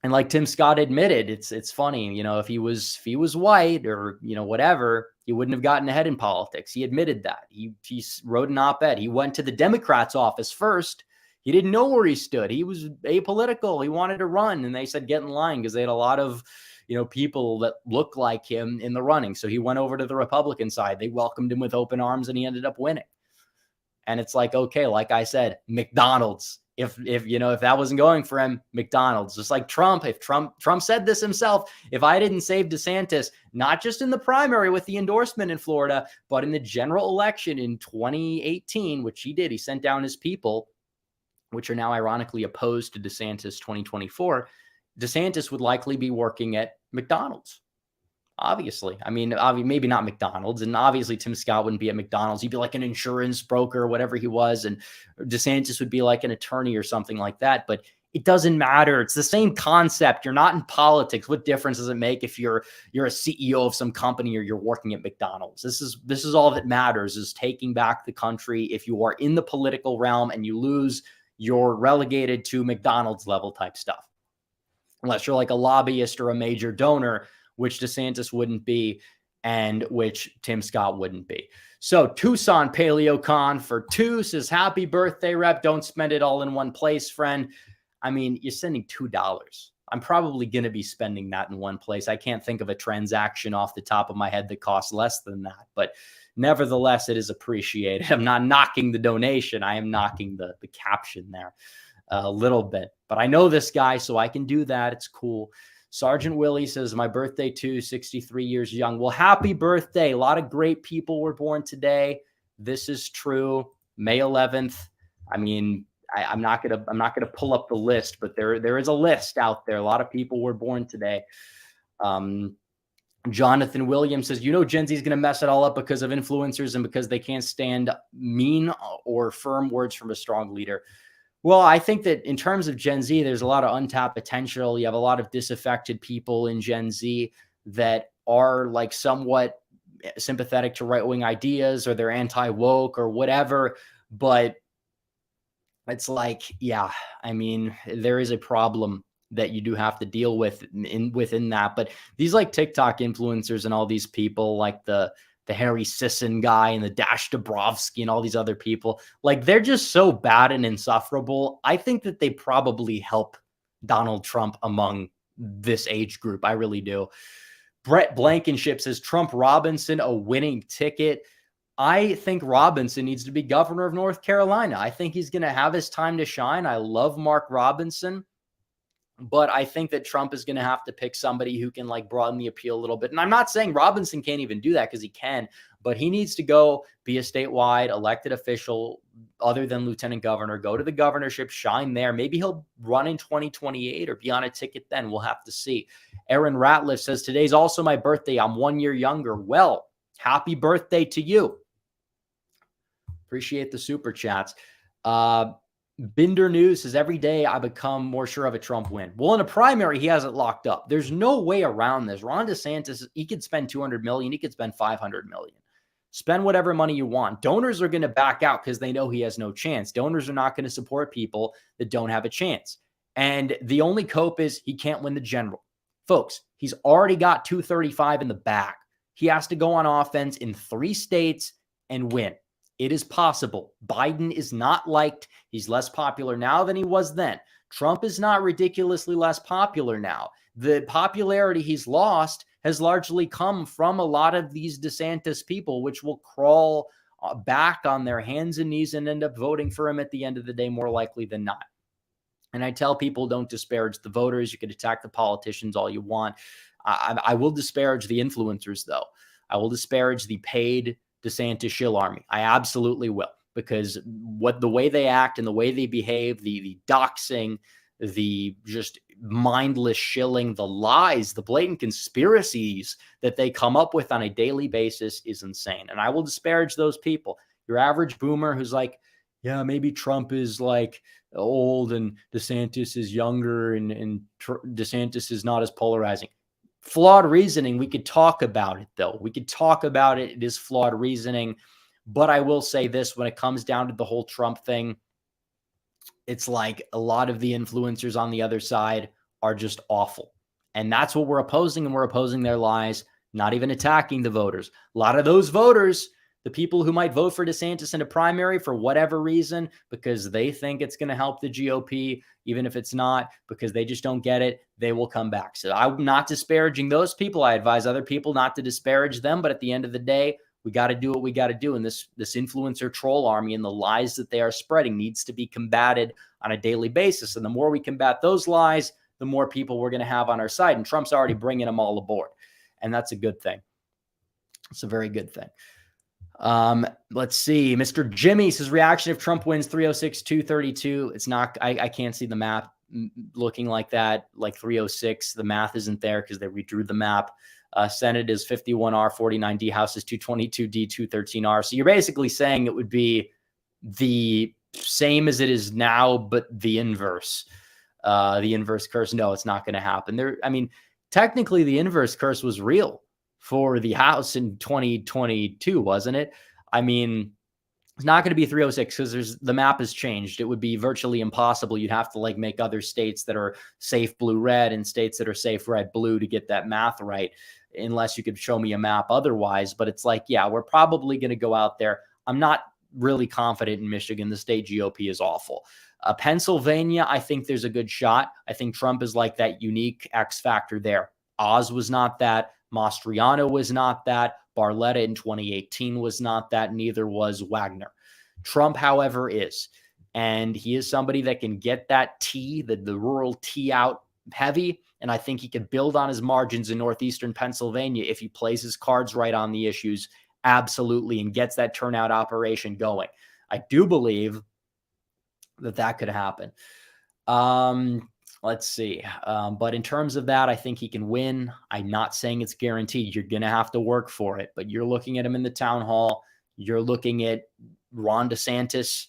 and like Tim Scott admitted, it's funny, you know, if he was white or, you know, whatever, he wouldn't have gotten ahead in politics. He admitted that. He wrote an op-ed. He went to the Democrats' office first. He didn't know where he stood. He was apolitical. He wanted to run. And they said, get in line, because they had a lot of, you know, people that look like him in the running. So he went over to the Republican side. They welcomed him with open arms and he ended up winning. And it's like, okay, like I said, McDonald's. If that wasn't going for him, McDonald's. Just like Trump. If Trump said this himself, if I didn't save DeSantis, not just in the primary with the endorsement in Florida, but in the general election in 2018, which he did, he sent down his people, which are now ironically opposed to DeSantis 2024, DeSantis would likely be working at McDonald's. Obviously. I mean, maybe not McDonald's. And obviously Tim Scott wouldn't be at McDonald's. He'd be like an insurance broker or whatever he was. And DeSantis would be like an attorney or something like that. But it doesn't matter. It's the same concept. You're not in politics. What difference does it make if you're a CEO of some company or you're working at McDonald's? This is all that matters, is taking back the country. If you are in the political realm and you lose, you're relegated to McDonald's level type stuff. Unless you're like a lobbyist or a major donor, which DeSantis wouldn't be and which Tim Scott wouldn't be. So Tucson PaleoCon for 2 says, happy birthday, Rep. Don't spend it all in one place, friend. I mean, you're sending $2. I'm probably going to be spending that in one place. I can't think of a transaction off the top of my head that costs less than that. But nevertheless, it is appreciated. I'm not knocking the donation. I am knocking the caption there a little bit. But I know this guy, so I can do that. It's cool. Sergeant Willie says, my birthday too, 63 years young. Well, happy birthday. A lot of great people were born today. this is true. May 11th. I mean, I'm not gonna pull up the list, but there is a list out there. A lot of people were born today. Jonathan Williams says, Gen Z is going to mess it all up because of influencers and because they can't stand mean or firm words from a strong leader. Well, I think that in terms of Gen Z, there's a lot of untapped potential. You have a lot of disaffected people in Gen Z that are like somewhat sympathetic to right-wing ideas, or they're anti-woke or whatever. But it's like, yeah, I mean, there is a problem that you do have to deal with within that. But these like TikTok influencers and all these people like the Harry Sisson guy and the Dash Dabrowski and all these other people, like they're just so bad and insufferable. I think that they probably help Donald Trump among this age group. I really do. Brett Blankenship says, Trump Robinson, a winning ticket. I think Robinson needs to be governor of North Carolina. I think he's going to have his time to shine. I love Mark Robinson, but I think that Trump is going to have to pick somebody who can like broaden the appeal a little bit. And I'm not saying Robinson can't even do that, because he can, but he needs to go be a statewide elected official other than lieutenant governor, go to the governorship, shine there. Maybe he'll run in 2028 or be on a ticket then. We'll have to see. Aaron Ratliff says, today's also my birthday. I'm 1 year younger. Well, happy birthday to you. Appreciate the super chats. Binder News says, every day I become more sure of a Trump win. Well, in a primary, he has it locked up. There's no way around this. Ron DeSantis, he could spend $200 million. He could spend $500 million. Spend whatever money you want. Donors are going to back out because they know he has no chance. Donors are not going to support people that don't have a chance. And the only cope is he can't win the general. Folks, he's already got 235 in the bag. He has to go on offense in 3 states and win. It is possible. Biden is not liked. He's less popular now than he was then. Trump is not ridiculously less popular now. The popularity he's lost has largely come from a lot of these DeSantis people, which will crawl back on their hands and knees and end up voting for him at the end of the day, more likely than not. And I tell people, don't disparage the voters. You can attack the politicians all you want. I will disparage the influencers, though. I will disparage the paid DeSantis shill army. I absolutely will, because the way they act and the way they behave, the doxing, the just mindless shilling, the lies, the blatant conspiracies that they come up with on a daily basis is insane. And I will disparage those people. Your average boomer who's like, yeah, maybe Trump is like old and DeSantis is younger and DeSantis is not as polarizing. Flawed reasoning. We could talk about it, though. We could talk about it. It is flawed reasoning. But I will say this, when it comes down to the whole Trump thing, it's like a lot of the influencers on the other side are just awful. And that's what we're opposing, and we're opposing their lies, not even attacking the voters. A lot of those voters, the people who might vote for DeSantis in a primary for whatever reason, because they think it's going to help the GOP, even if it's not, because they just don't get it, they will come back. So I'm not disparaging those people. I advise other people not to disparage them. But at the end of the day, we got to do what we got to do. And this influencer troll army and the lies that they are spreading needs to be combated on a daily basis. And the more we combat those lies, the more people we're going to have on our side. And Trump's already bringing them all aboard. And that's a good thing. It's a very good thing. Let's see. Mr. Jimmy says, reaction if Trump wins 306-232. It's not, I can't see the map looking like that, like 306. The math isn't there because they redrew the map. Senate is 51R, 49D. House is 222D, 213R. So you're basically saying it would be the same as it is now, but the inverse curse. No, it's not going to happen. Technically the inverse curse was real for the House in 2022, wasn't it? I mean, it's not going to be 306 because the map has changed. It would be virtually impossible. You'd have to like make other states that are safe blue-red and states that are safe red-blue to get that math right, unless you could show me a map otherwise. But it's like, yeah, we're probably going to go out there. I'm not really confident in Michigan. The state GOP is awful. Pennsylvania, I think there's a good shot. I think Trump is like that unique X factor there. Oz was not that. Mastriano was not that. Barletta in 2018 was not that. Neither was Wagner. Trump, however, is. And he is somebody that can get that T, the rural T out heavy. And I think he can build on his margins in northeastern Pennsylvania if he plays his cards right on the issues absolutely, and gets that turnout operation going. I do believe that could happen. Let's see. But in terms of that, I think he can win. I'm not saying it's guaranteed. You're going to have to work for it, but you're looking at him in the town hall. You're looking at Ron DeSantis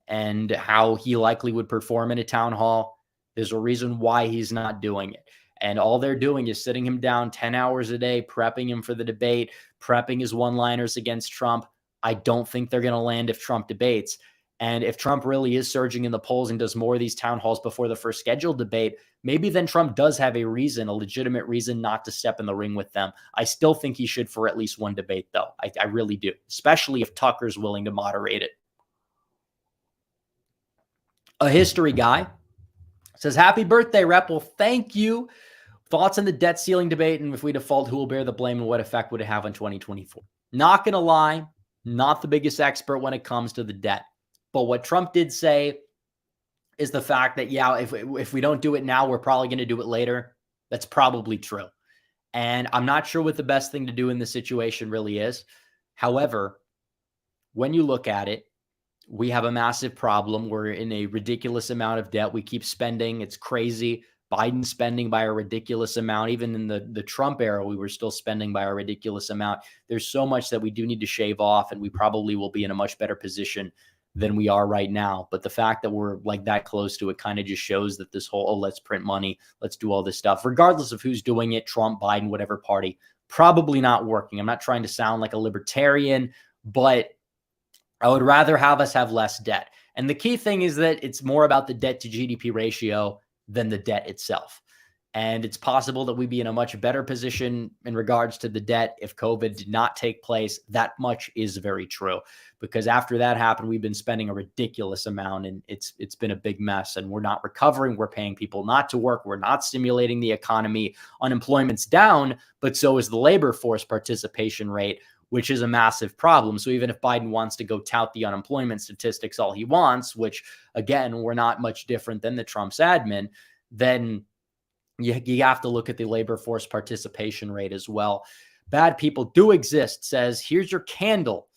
and how he likely would perform in a town hall. There's a reason why he's not doing it. And all they're doing is sitting him down 10 hours a day, prepping him for the debate, prepping his one-liners against Trump. I don't think they're going to land if Trump debates. And if Trump really is surging in the polls and does more of these town halls before the first scheduled debate, maybe then Trump does have a reason, a legitimate reason not to step in the ring with them. I still think he should for at least one debate, though. I really do, especially if Tucker's willing to moderate it. A history guy says, happy birthday, Rep. Well, thank you. Thoughts on the debt ceiling debate, and if we default, who will bear the blame and what effect would it have on 2024? Not going to lie, not the biggest expert when it comes to the debt. But what Trump did say is the fact that, yeah, if we don't do it now, we're probably going to do it later. That's probably true. And I'm not sure what the best thing to do in this situation really is. However, when you look at it, we have a massive problem. We're in a ridiculous amount of debt. We keep spending. It's crazy. Biden spending by a ridiculous amount. Even in the Trump era, we were still spending by a ridiculous amount. There's so much that we do need to shave off, and we probably will be in a much better position than we are right now. But the fact that we're like that close to it kind of just shows that this whole, oh, let's print money, let's do all this stuff, regardless of who's doing it, Trump, Biden, whatever party, probably not working. I'm not trying to sound like a libertarian, but I would rather have us have less debt. And the key thing is that it's more about the debt to GDP ratio than the debt itself. And it's possible that we'd be in a much better position in regards to the debt if COVID did not take place. That much is very true, because after that happened, we've been spending a ridiculous amount, and it's been a big mess, and we're not recovering. We're paying people not to work. We're not stimulating the economy. Unemployment's down, but so is the labor force participation rate, which is a massive problem. So even if Biden wants to go tout the unemployment statistics all he wants, which again, we're not much different than the Trump's admin, then you have to look at the labor force participation rate as well. Bad people do exist, says, here's your candle.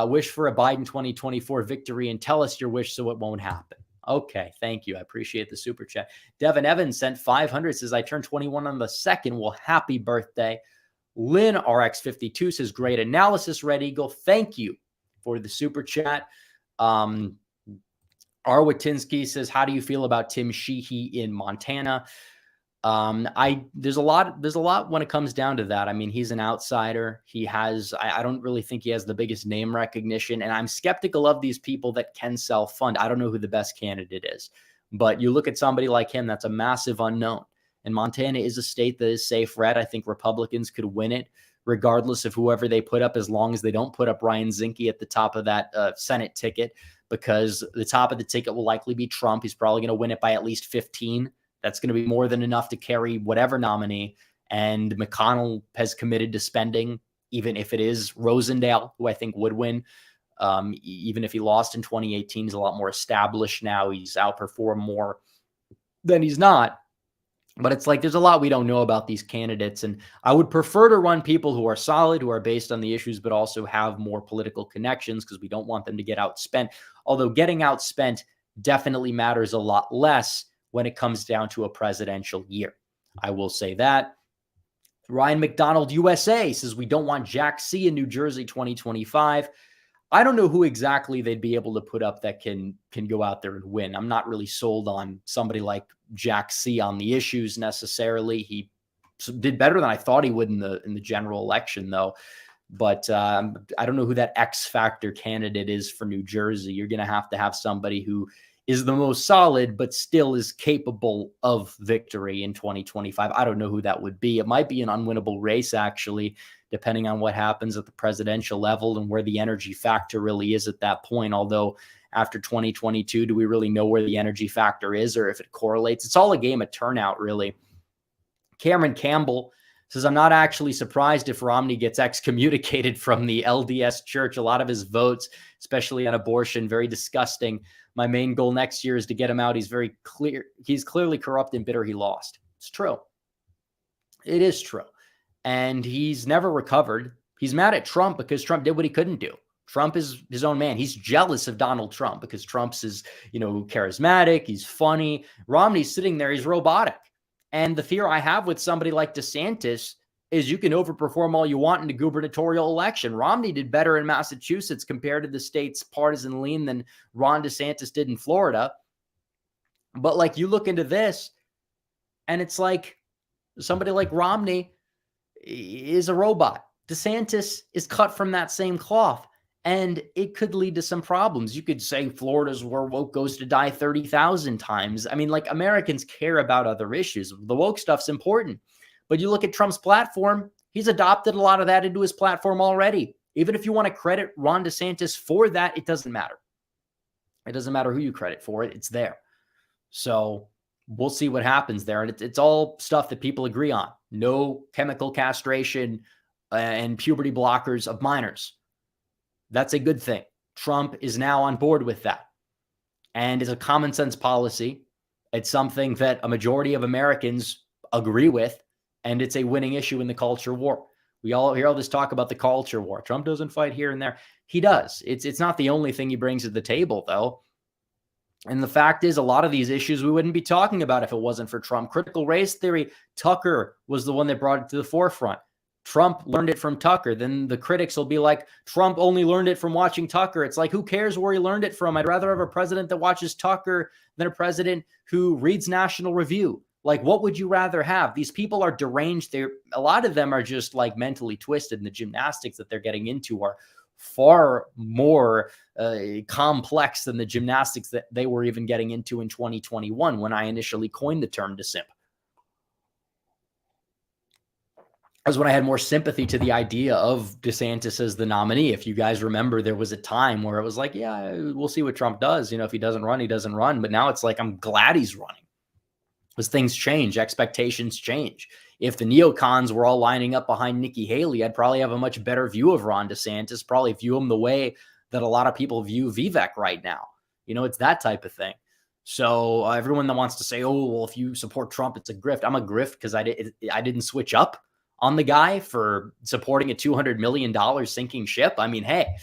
Wish for a Biden 2024 victory and tell us your wish so it won't happen. Okay, thank you. I appreciate the super chat. Devin Evans sent 500, says, I turned 21 on the 2nd. Well, happy birthday. Lynn RX52 says, great analysis, Red Eagle. Thank you for the super chat. Arwatinsky says, how do you feel about Tim Sheehy in Montana? There's a lot when it comes down to that. I mean, he's an outsider. I don't really think he has the biggest name recognition, and I'm skeptical of these people that can self-fund. I don't know who the best candidate is, but you look at somebody like him, that's a massive unknown. And Montana is a state that is safe red. I think Republicans could win it regardless of whoever they put up, as long as they don't put up Ryan Zinke at the top of that Senate ticket, because the top of the ticket will likely be Trump. He's probably going to win it by at least 15. That's going to be more than enough to carry whatever nominee. And McConnell has committed to spending, even if it is Rosendale, who I think would win. Even if he lost in 2018, he's a lot more established now. He's outperformed more than he's not. But it's like there's a lot we don't know about these candidates. And I would prefer to run people who are solid, who are based on the issues, but also have more political connections, because we don't want them to get outspent. Although getting outspent definitely matters a lot less when it comes down to a presidential year. I will say that. Ryan McDonald USA says, we don't want Jack C in New Jersey 2025. I don't know who exactly they'd be able to put up that can go out there and win. I'm not really sold on somebody like Jack C on the issues necessarily. He did better than I thought he would in the general election, though. But I don't know who that X factor candidate is for New Jersey. You're going to have somebody who is the most solid, but still is capable of victory in 2025. I don't know who that would be. It might be an unwinnable race, actually, depending on what happens at the presidential level and where the energy factor really is at that point. Although after 2022, do we really know where the energy factor is or if it correlates? It's all a game of turnout, really. Cameron Campbell says, I'm not actually surprised if Romney gets excommunicated from the LDS church. A lot of his votes, especially on abortion, very disgusting. My main goal next year is to get him out. He's clearly corrupt and bitter he lost. It's true. It is true. And he's never recovered. He's mad at Trump because Trump did what he couldn't do. Trump is his own man. He's jealous of Donald Trump because Trump's is, charismatic. He's funny. Romney's sitting there. He's robotic. And the fear I have with somebody like DeSantis is you can overperform all you want in the gubernatorial election. Romney did better in Massachusetts compared to the state's partisan lean than Ron DeSantis did in Florida. But like you look into this and it's like somebody like Romney is a robot. DeSantis is cut from that same cloth. And it could lead to some problems. You could say Florida's where woke goes to die 30,000 times. I mean, like Americans care about other issues. The woke stuff's important. But you look at Trump's platform, he's adopted a lot of that into his platform already. Even if you want to credit Ron DeSantis for that, it doesn't matter. It doesn't matter who you credit for it. It's there. So we'll see what happens there. And it's all stuff that people agree on. No chemical castration and puberty blockers of minors. That's a good thing. Trump is now on board with that. And it's a common sense policy. It's something that a majority of Americans agree with. And it's a winning issue in the culture war. We all hear all this talk about the culture war. Trump doesn't fight here and there. He does. It's not the only thing he brings to the table, though. And the fact is, a lot of these issues we wouldn't be talking about if it wasn't for Trump. Critical race theory, Tucker was the one that brought it to the forefront. Trump learned it from Tucker. Then the critics will be like, Trump only learned it from watching Tucker. It's like, who cares where he learned it from? I'd rather have a president that watches Tucker than a president who reads National Review. Like, what would you rather have? These people are deranged. A lot of them are just like mentally twisted, and the gymnastics that they're getting into are far more complex than the gymnastics that they were even getting into in 2021 when I initially coined the term DeSimp. Was when I had more sympathy to the idea of DeSantis as the nominee. If you guys remember, there was a time where it was like, yeah, we'll see what Trump does. If he doesn't run, he doesn't run. But now it's like, I'm glad he's running. As things change, expectations change. If the neocons were all lining up behind Nikki Haley, I'd probably have a much better view of Ron DeSantis, probably view him the way that a lot of people view Vivek right now. It's that type of thing. So everyone that wants to say, oh, well, if you support Trump, it's a grift. I'm a grift because I didn't switch up on the guy for supporting a $200 million sinking ship. I mean, hey,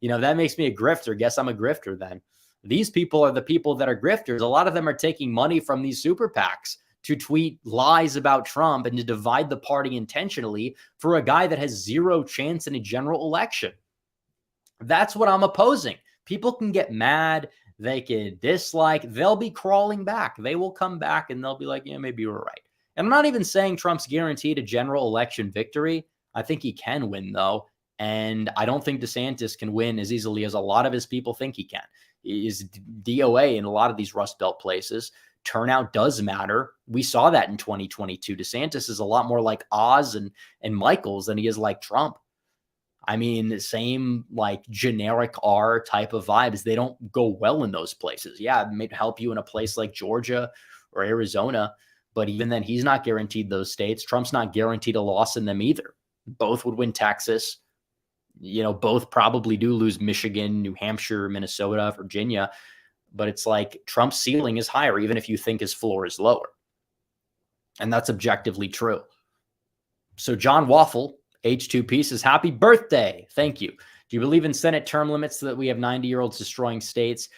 that makes me a grifter. Guess I'm a grifter then. These people are the people that are grifters. A lot of them are taking money from these super PACs to tweet lies about Trump and to divide the party intentionally for a guy that has zero chance in a general election. That's what I'm opposing. People can get mad. They can dislike. They'll be crawling back. They will come back and they'll be like, yeah, maybe you were right. And I'm not even saying Trump's guaranteed a general election victory. I think he can win, though. And I don't think DeSantis can win as easily as a lot of his people think he can. Is DOA in a lot of these Rust Belt places. Turnout does matter. We saw that in 2022. DeSantis is a lot more like Oz and Michaels than he is like Trump. I mean, the same like generic R type of vibes. They don't go well in those places. Yeah, it may help you in a place like Georgia or Arizona. But even then, he's not guaranteed those states. Trump's not guaranteed a loss in them either. Both would win Texas. Both probably do lose Michigan, New Hampshire, Minnesota, Virginia. But it's like Trump's ceiling is higher, even if you think his floor is lower. And that's objectively true. So John Waffle, H2P, says, happy birthday. Thank you. Do you believe in Senate term limits so that we have 90-year-olds destroying states?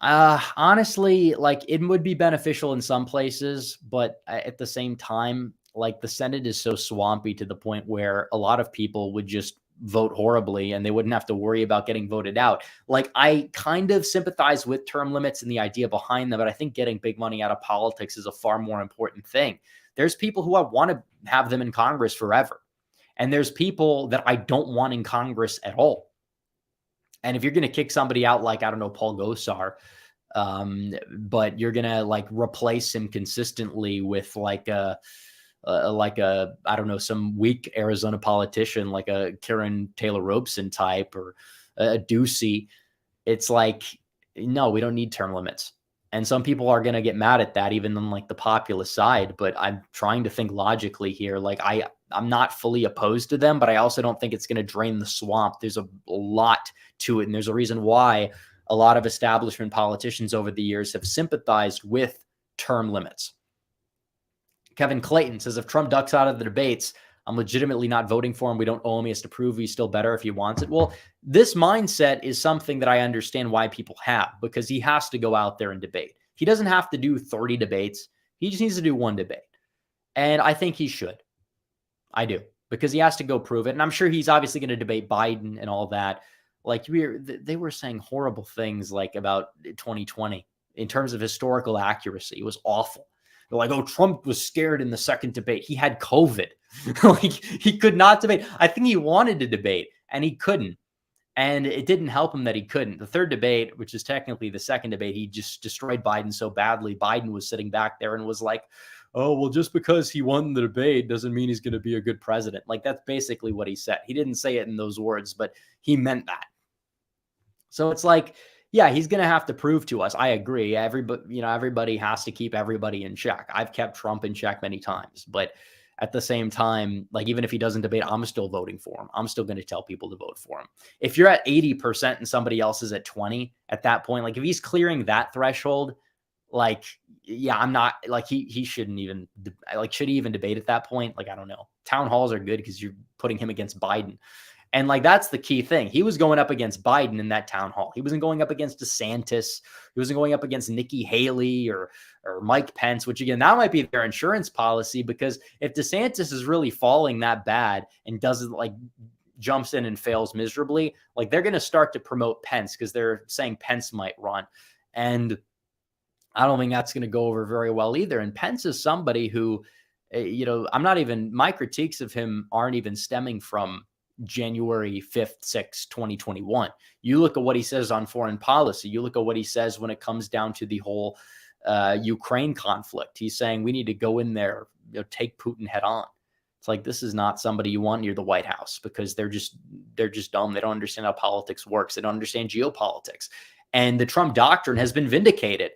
Honestly, like it would be beneficial in some places, but at the same time, like the Senate is so swampy to the point where a lot of people would just vote horribly and they wouldn't have to worry about getting voted out. Like I kind of sympathize with term limits and the idea behind them, but I think getting big money out of politics is a far more important thing. There's people who I want to have them in Congress forever. And there's people that I don't want in Congress at all. And if you're going to kick somebody out like, I don't know, Paul Gosar, but you're going to like replace him consistently with like a, I don't know, some weak Arizona politician, like a Karen Taylor Robeson type or a Ducey. It's like, no, we don't need term limits. And some people are going to get mad at that, even on like the populist side. But I'm trying to think logically here. Like I'm not fully opposed to them, but I also don't think it's going to drain the swamp. There's a lot to it. And there's a reason why a lot of establishment politicians over the years have sympathized with term limits. Kevin Clayton says, if Trump ducks out of the debates, I'm legitimately not voting for him. We don't owe him. He has to prove he's still better if he wants it. Well, this mindset is something that I understand why people have, because he has to go out there and debate. He doesn't have to do 30 debates. He just needs to do one debate. And I think he should. I do, because he has to go prove it. And I'm sure he's obviously going to debate Biden and all that. Like they were saying horrible things like about 2020 in terms of historical accuracy. It was awful. They're like, oh, Trump was scared in the second debate. He had COVID. Like he could not debate. I think he wanted to debate and he couldn't. And it didn't help him that he couldn't. The third debate, which is technically the second debate, he just destroyed Biden so badly. Biden was sitting back there and was like, oh, well, just because he won the debate doesn't mean he's going to be a good president. Like, that's basically what he said. He didn't say it in those words, but he meant that. So it's like, yeah, he's going to have to prove to us. I agree. Everybody has to keep everybody in check. I've kept Trump in check many times, but at the same time, like, even if he doesn't debate, I'm still voting for him. I'm still going to tell people to vote for him. If you're at 80% and somebody else is at 20 at that point, like if he's clearing that threshold, like, yeah, I'm not like he shouldn't even like, should he even debate at that point? Like, I don't know. Town halls are good because you're putting him against Biden. And like, that's the key thing. He was going up against Biden in that town hall. He wasn't going up against DeSantis. He wasn't going up against Nikki Haley or Mike Pence, which again, that might be their insurance policy, because if DeSantis is really falling that bad and doesn't like jumps in and fails miserably, like they're going to start to promote Pence because they're saying Pence might run. And I don't think that's going to go over very well either. And Pence is somebody who, my critiques of him aren't even stemming from January 5th, 6th, 2021. You look at what he says on foreign policy. You look at what he says when it comes down to the whole Ukraine conflict. He's saying we need to go in there, take Putin head on. It's like, this is not somebody you want near the White House, because they're just dumb. They don't understand how politics works. They don't understand geopolitics. And the Trump doctrine has been vindicated.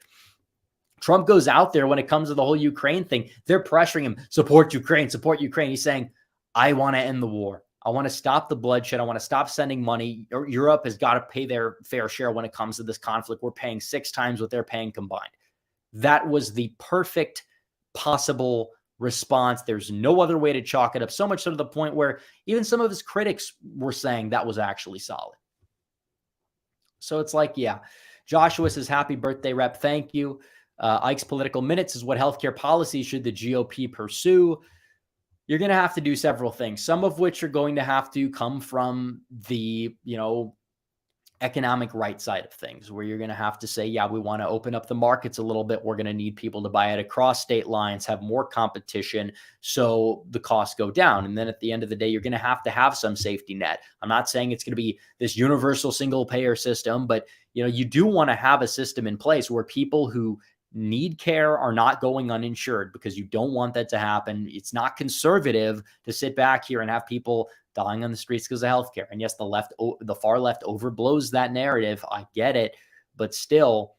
Trump goes out there when it comes to the whole Ukraine thing. They're pressuring him, support Ukraine, support Ukraine. He's saying, I want to end the war. I want to stop the bloodshed. I want to stop sending money. Europe has got to pay their fair share when it comes to this conflict. We're paying 6 times what they're paying combined. That was the perfect possible response. There's no other way to chalk it up, so much so to the point where even some of his critics were saying that was actually solid. So it's like, yeah. Joshua says, happy birthday, Rep. Thank you. Ike's Political Minutes is what healthcare policy should the GOP pursue? You're going to have to do several things, some of which are going to have to come from the, economic right side of things, where you're going to have to say, yeah, we want to open up the markets a little bit. We're going to need people to buy it across state lines, have more competition, so the costs go down. And then at the end of the day, you're going to have some safety net. I'm not saying it's going to be this universal single payer system, but you do want to have a system in place where people who need care are not going uninsured, because you don't want that to happen. It's not conservative to sit back here and have people dying on the streets because of healthcare. And yes, the far left overblows that narrative. I get it, but still,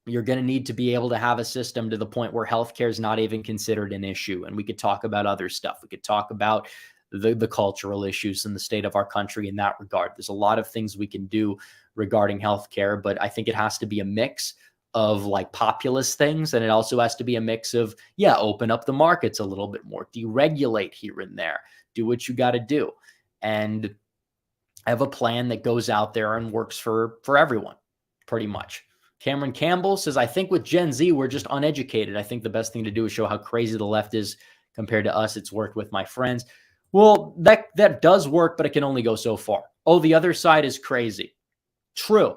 you're going to need to be able to have a system to the point where healthcare is not even considered an issue. And we could talk about other stuff. We could talk about the cultural issues in the state of our country in that regard. There's a lot of things we can do regarding healthcare, but I think it has to be a mix of like populist things. And it also has to be a mix of, open up the markets a little bit more, deregulate here and there, do what you got to do. And have a plan that goes out there and works for everyone, pretty much. Cameron Campbell says, I think with Gen Z, we're just uneducated. I think the best thing to do is show how crazy the left is compared to us. It's worked with my friends. Well, that does work, but it can only go so far. Oh, the other side is crazy. True.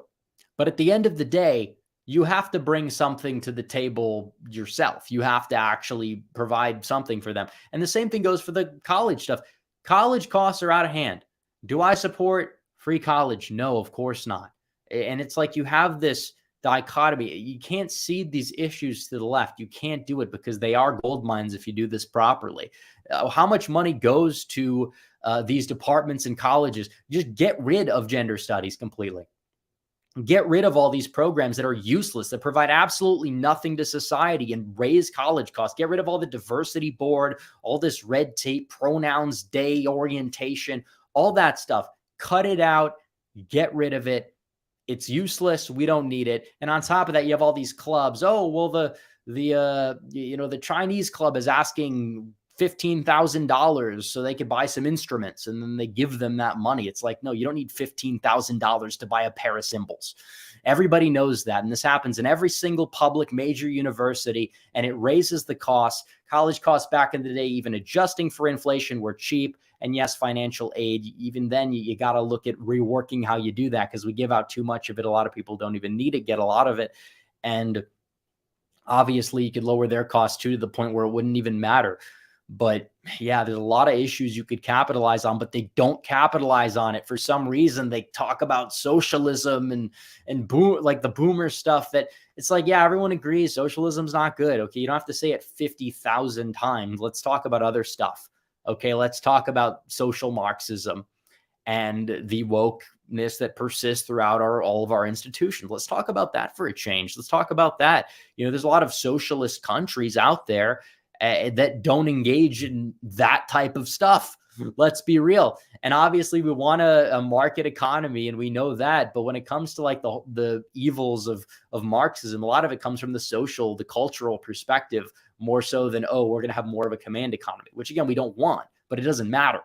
But at the end of the day, you have to bring something to the table yourself. You have to actually provide something for them. And the same thing goes for the college stuff. College costs are out of hand. Do I support free college? No, of course not. And it's like you have this dichotomy. You can't cede these issues to the left. You can't do it because they are gold mines if you do this properly. How much money goes to these departments and colleges? Just get rid of gender studies completely. Get rid of all these programs that are useless, that provide absolutely nothing to society and raise college costs. Get rid of all the diversity board, all this red tape, pronouns day orientation, all that stuff. Cut it out. Get rid of it. It's useless. We don't need it. And on top of that, you have all these clubs. Oh, well, the Chinese club is asking $15,000 so they could buy some instruments, and then they give them that money. It's like, no, you don't need $15,000 to buy a pair of cymbals. Everybody knows that. And this happens in every single public major university, and it raises the costs. College costs back in the day, even adjusting for inflation, were cheap. And yes, financial aid, even then, you got to look at reworking how you do that, because we give out too much of it. A lot of people don't even need it, get a lot of it. And obviously, you could lower their costs too, to the point where it wouldn't even matter. But yeah, there's a lot of issues you could capitalize on, but they don't capitalize on it. For some reason, they talk about socialism and boom, like the boomer stuff, that it's like, yeah, everyone agrees socialism's not good. Okay, you don't have to say it 50,000 times. Let's talk about other stuff. Okay, let's talk about social Marxism and the wokeness that persists throughout all of our institutions. Let's talk about that for a change. Let's talk about that. There's a lot of socialist countries out there that don't engage in that type of stuff. Let's be real. And obviously we want a market economy, and we know that. But when it comes to like the evils of Marxism, a lot of it comes from the social, the cultural perspective, more so than, oh, we're going to have more of a command economy, which again, we don't want, but it doesn't matter.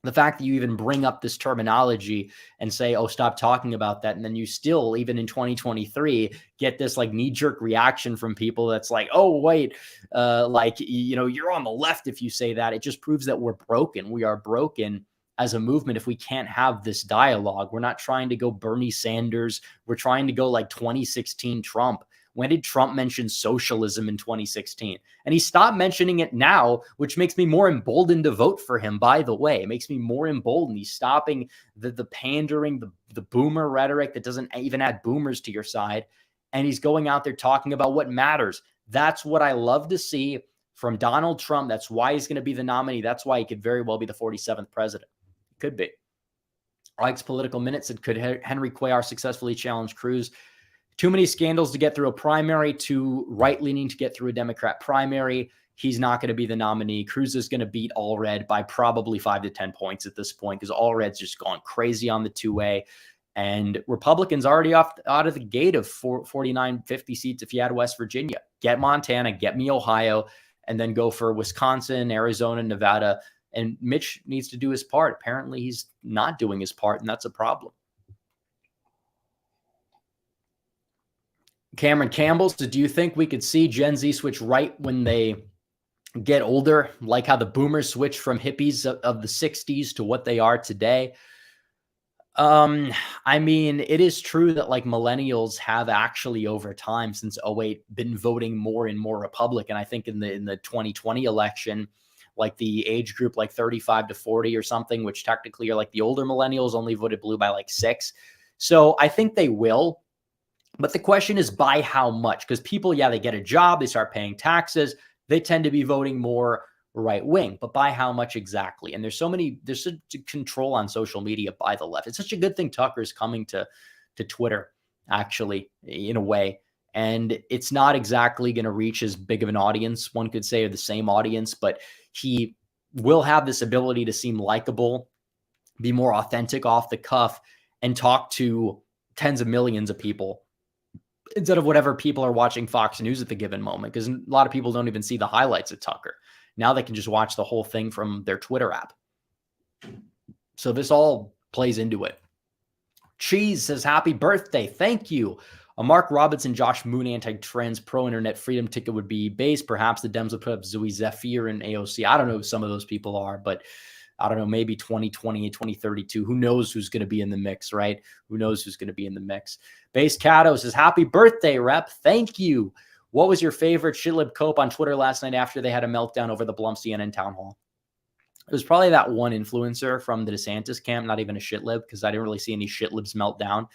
The fact that you even bring up this terminology and say, oh, stop talking about that. And then you still, even in 2023, get this like knee-jerk reaction from people that's like, oh, wait, you're on the left if you say that. It just proves that we're broken. We are broken as a movement if we can't have this dialogue. We're not trying to go Bernie Sanders. We're trying to go like 2016 Trump. When did Trump mention socialism in 2016? And he stopped mentioning it now, which makes me more emboldened to vote for him, by the way. It makes me more emboldened. He's stopping the pandering, the boomer rhetoric that doesn't even add boomers to your side. And he's going out there talking about what matters. That's what I love to see from Donald Trump. That's why he's going to be the nominee. That's why he could very well be the 47th president. Could be. Ike's Political Minute said, could Henry Cuellar successfully challenge Cruz? Too many scandals to get through a primary, too right-leaning to get through a Democrat primary. He's not going to be the nominee. Cruz is going to beat Allred by probably 5 to 10 points at this point, because Allred's just gone crazy on the two-way. And Republicans already out of the gate of 49, 50 seats if you add West Virginia. Get Montana, get me Ohio, and then go for Wisconsin, Arizona, Nevada. And Mitch needs to do his part. Apparently, he's not doing his part, and that's a problem. Cameron Campbell says, do you think we could see Gen Z switch right when they get older, like how the boomers switched from hippies of the 60s to what they are today? I mean, it is true that like millennials have actually over time since 2008 been voting more and more Republican. I think in the 2020 election, like the age group like 35 to 40 or something, which technically are like the older millennials, only voted blue by like 6. So I think they will. But the question is by how much? Because people, yeah, they get a job, they start paying taxes, they tend to be voting more right wing, but by how much exactly? And there's such control on social media by the left. It's such a good thing Tucker's coming to Twitter, actually, in a way. And it's not exactly going to reach as big of an audience, one could say, or the same audience, but he will have this ability to seem likable, be more authentic off the cuff, and talk to tens of millions of people instead of whatever people are watching Fox News at the given moment, because a lot of people don't even see the highlights of Tucker. Now they can just watch the whole thing from their Twitter app. So this all plays into it. Cheese says, happy birthday. Thank you. A Mark Robinson, Josh Moon anti-trans pro-internet freedom ticket would be base. Perhaps the Dems would put up Zooey Zephyr and AOC. I don't know who some of those people are, but I don't know, maybe 2020, 2032. Who knows who's going to be in the mix, right? Who knows who's going to be in the mix? Base Cato says, happy birthday, Rep. Thank you. What was your favorite shitlib cope on Twitter last night after they had a meltdown over the Blum CNN town hall? It was probably that one influencer from the DeSantis camp, not even a shitlib, because I didn't really see any shitlibs melt down,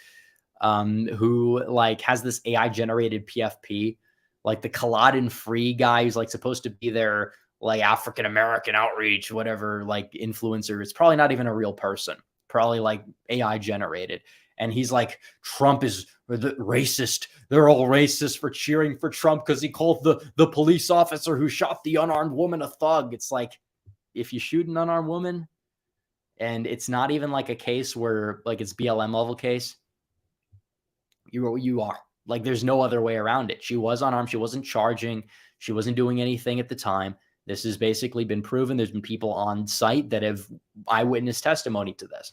who like has this AI generated PFP, like the Culloden Free guy who's like supposed to be their like African-American outreach, whatever, like influencer. It's probably not even a real person, probably like AI generated. And he's like, Trump is racist. They're all racist for cheering for Trump because he called the police officer who shot the unarmed woman a thug. It's like, if you shoot an unarmed woman and it's not even like a case where like it's BLM level case, you are like, there's no other way around it. She was unarmed. She wasn't charging. She wasn't doing anything at the time. This has basically been proven. There's been people on site that have eyewitness testimony to this.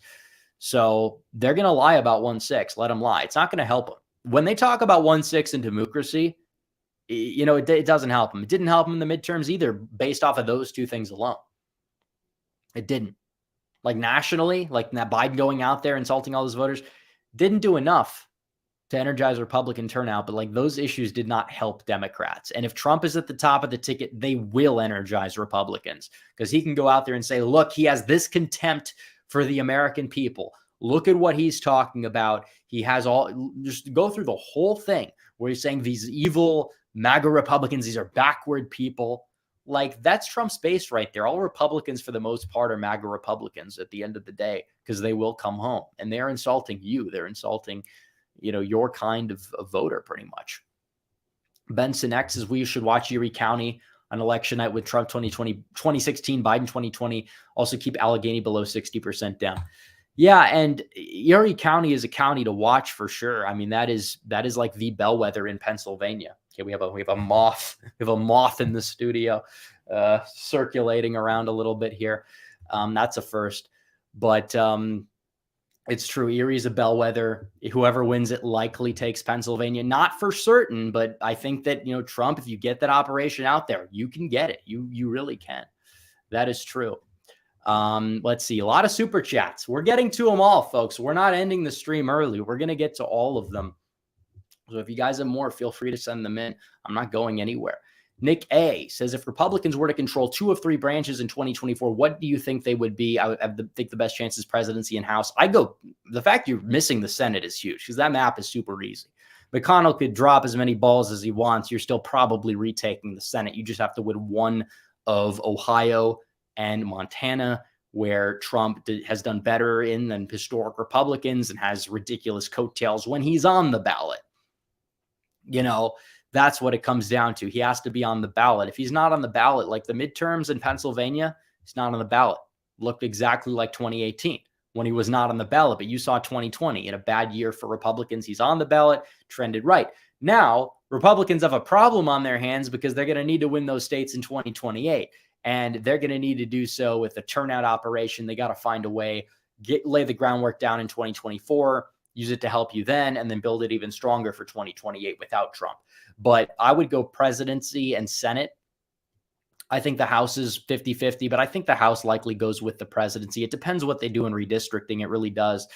So they're going to lie about 1/6. Let them lie. It's not going to help them. When they talk about 1/6 and democracy, it doesn't help them. It didn't help them in the midterms either, based off of those two things alone. It didn't. Like nationally, like that Biden going out there insulting all those voters didn't do enough to energize Republican turnout, but like those issues did not help Democrats. And if Trump is at the top of the ticket, they will energize Republicans because he can go out there and say, look, he has this contempt for the American people. Look at what he's talking about. He has just go through the whole thing where he's saying these evil MAGA Republicans, these are backward people. Like that's Trump's base right there. All Republicans for the most part are MAGA Republicans at the end of the day because they will come home and they're insulting you. They're insulting your kind of voter pretty much. Benson X says we should watch Erie County on election night with Trump 2016, Biden 2020. Also keep Allegheny below 60% down. Yeah, and Erie County is a county to watch for sure. I mean, that is like the bellwether in Pennsylvania. Okay, we have a moth. We have a moth in the studio circulating around a little bit here. That's a first, but it's true. Erie's a bellwether. Whoever wins it likely takes Pennsylvania. Not for certain, but I think that, Trump, if you get that operation out there, you can get it. You really can. That is true. Let's see. A lot of super chats. We're getting to them all, folks. We're not ending the stream early. We're going to get to all of them. So if you guys have more, feel free to send them in. I'm not going anywhere. Nick A says, if Republicans were to control 2 of 3 branches in 2024, what do you think they would be? I think the best chance is presidency and House. The fact you're missing the Senate is huge because that map is super easy. McConnell could drop as many balls as he wants. You're still probably retaking the Senate. You just have to win one of Ohio and Montana, where Trump has done better in than historic Republicans and has ridiculous coattails when he's on the ballot. That's what it comes down to. He has to be on the ballot. If he's not on the ballot, like the midterms in Pennsylvania, he's not on the ballot. Looked exactly like 2018 when he was not on the ballot, but you saw 2020 in a bad year for Republicans. He's on the ballot, trended right. Now, Republicans have a problem on their hands because they're going to need to win those states in 2028. And they're going to need to do so with a turnout operation. They got to find a way, lay the groundwork down in 2024, use it to help you then, and then build it even stronger for 2028 without Trump. But I would go presidency and Senate. I think the House is 50-50, but I think the House likely goes with the presidency. It depends what they do in redistricting. It really does.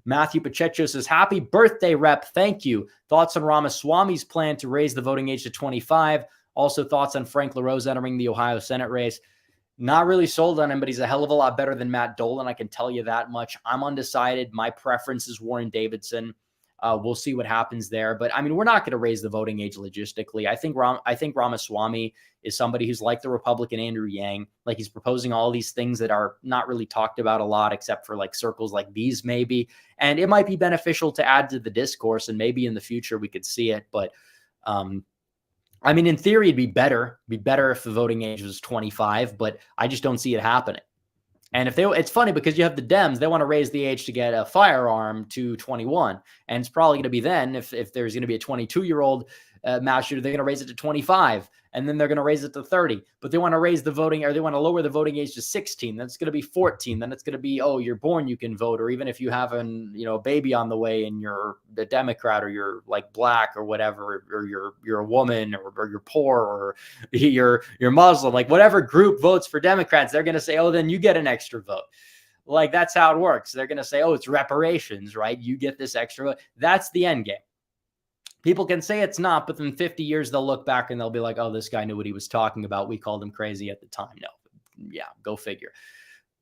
Matthew Pacheco says, happy birthday, Rep. Thank you. Thoughts on Ramaswamy's plan to raise the voting age to 25. Also thoughts on Frank LaRose entering the Ohio Senate race. Not really sold on him, but he's a hell of a lot better than Matt Dolan. I can tell you that much. I'm undecided. My preference is Warren Davidson. We'll see what happens there. But I mean, we're not going to raise the voting age logistically. I think Ramaswamy is somebody who's like the Republican Andrew Yang. Like he's proposing all these things that are not really talked about a lot, except for like circles like these maybe. And it might be beneficial to add to the discourse. And maybe in the future we could see it. But I mean, in theory, it'd be better if the voting age was 25, but I just don't see it happening. And it's funny because you have the Dems, they want to raise the age to get a firearm to 21. And it's probably going to be then, if there's going to be a 22-year-old mass shooter, they're going to raise it to 25. And then they're going to raise it to 30. But they want to raise the voting, or they want to lower the voting age to 16. Then it's going to be 14. Then it's going to be, oh, you're born, you can vote. Or even if you have a baby on the way and you're a Democrat or you're like black or whatever, or you're a woman or you're poor or you're Muslim, like whatever group votes for Democrats, they're going to say, oh, then you get an extra vote. Like that's how it works. They're going to say, oh, it's reparations, right? You get this extra vote. That's the end game. People can say it's not, but in 50 years, they'll look back and they'll be like, oh, this guy knew what he was talking about. We called him crazy at the time. No, yeah, go figure.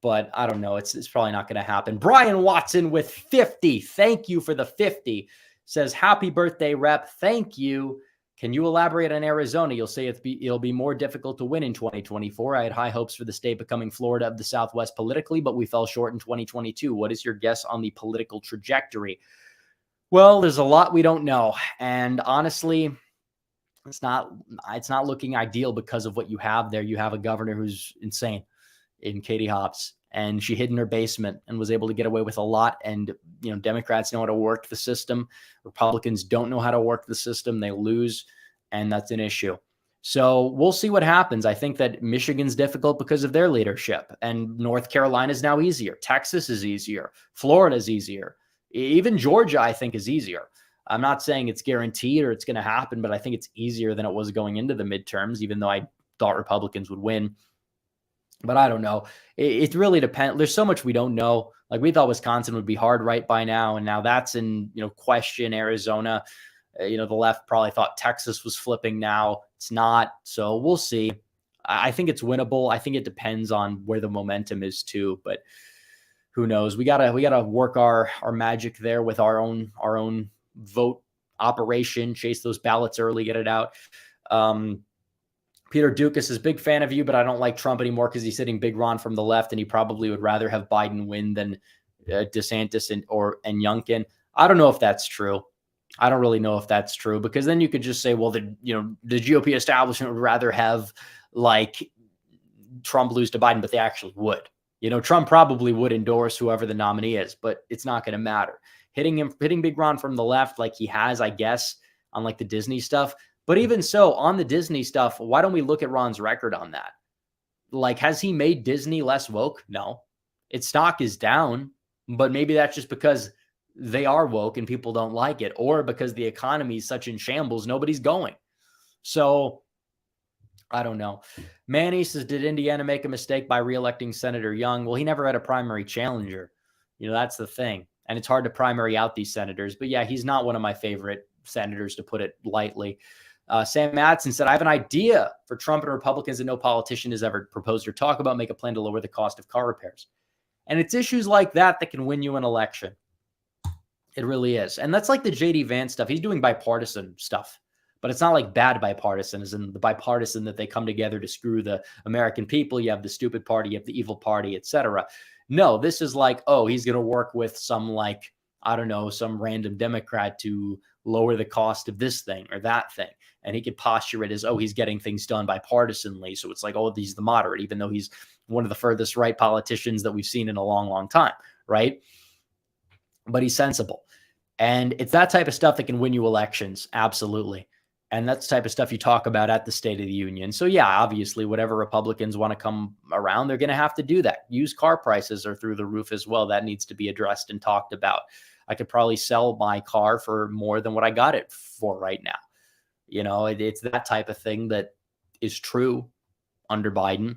But I don't know. It's probably not going to happen. Brian Watson with 50. Thank you for the 50. Says, happy birthday, Rep. Thank you. Can you elaborate on Arizona? You'll say it'll be more difficult to win in 2024. I had high hopes for the state becoming Florida of the Southwest politically, but we fell short in 2022. What is your guess on the political trajectory? Well, there's a lot we don't know. And honestly, it's not looking ideal because of what you have there. You have a governor who's insane in Katie Hobbs, and she hid in her basement and was able to get away with a lot. And, Democrats know how to work the system. Republicans don't know how to work the system. They lose, and that's an issue. So we'll see what happens. I think that Michigan's difficult because of their leadership, and North Carolina is now easier. Texas is easier. Florida is easier. Even Georgia, I think, is easier. I'm not saying it's guaranteed or it's going to happen, but I think it's easier than it was going into the midterms, even though I thought Republicans would win. But I don't know. It really depends. There's so much we don't know. Like, we thought Wisconsin would be hard right by now, and now that's in question. Arizona, the left probably thought Texas was flipping. Now it's not. So we'll see. I think it's winnable. I think it depends on where the momentum is too. But who knows? We gotta work our magic there with our own vote operation. Chase those ballots early, get it out. Peter Dukas is a big fan of you, but I don't like Trump anymore because he's hitting Big Ron from the left, and he probably would rather have Biden win than DeSantis and Youngkin. I don't know if that's true. I don't really know if that's true, because then you could just say, well, the GOP establishment would rather have like Trump lose to Biden, but they actually would. Trump probably would endorse whoever the nominee is, but it's not going to matter. Hitting Big Ron from the left like he has, I guess, on like the Disney stuff. But even so, on the Disney stuff, why don't we look at Ron's record on that? Like, has he made Disney less woke? No. Its stock is down, but maybe that's just because they are woke and people don't like it, or because the economy is such in shambles, nobody's going. So I don't know. Manny says, did Indiana make a mistake by reelecting Senator Young? Well, he never had a primary challenger. That's the thing. And it's hard to primary out these senators. But yeah, he's not one of my favorite senators, to put it lightly. Sam Madsen said, I have an idea for Trump and Republicans that no politician has ever proposed or talked about. Make a plan to lower the cost of car repairs. And it's issues like that can win you an election. It really is. And that's like the JD Vance stuff. He's doing bipartisan stuff, but it's not like bad bipartisan, as in the bipartisan that they come together to screw the American people. You have the stupid party, you have the evil party, etc. No, this is like, oh, he's going to work with some some random Democrat to lower the cost of this thing or that thing. And he could posture it as, oh, he's getting things done bipartisanly. So it's like, oh, he's the moderate, even though he's one of the furthest right politicians that we've seen in a long, long time, right? But he's sensible. And it's that type of stuff that can win you elections. Absolutely. And that's the type of stuff you talk about at the State of the Union. So yeah, obviously, whatever Republicans want to come around, they're going to have to do that. Used car prices are through the roof as well. That needs to be addressed and talked about. I could probably sell my car for more than what I got it for right now. It's that type of thing that is true under Biden.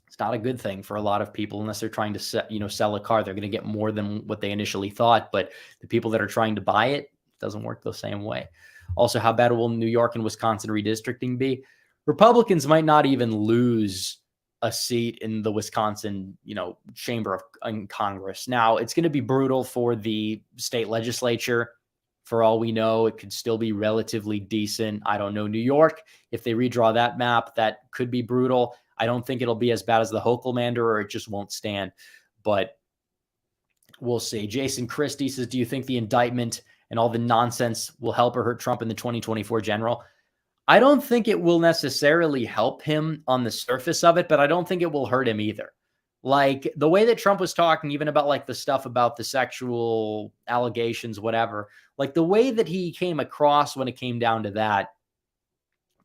It's not a good thing for a lot of people unless they're trying to sell a car. They're going to get more than what they initially thought. But the people that are trying to buy it, doesn't work the same way. Also, how bad will New York and Wisconsin redistricting be? Republicans might not even lose a seat in the Wisconsin, chamber of Congress. Now, it's going to be brutal for the state legislature. For all we know, it could still be relatively decent. I don't know. New York, if they redraw that map, that could be brutal. I don't think it'll be as bad as the Hochulmander, or it just won't stand. But we'll see. Jason Christie says, do you think the indictment and all the nonsense will help or hurt Trump in the 2024 general? I don't think it will necessarily help him on the surface of it, but I don't think it will hurt him either. Like, the way that Trump was talking, even about like the stuff about the sexual allegations, whatever, like the way that he came across when it came down to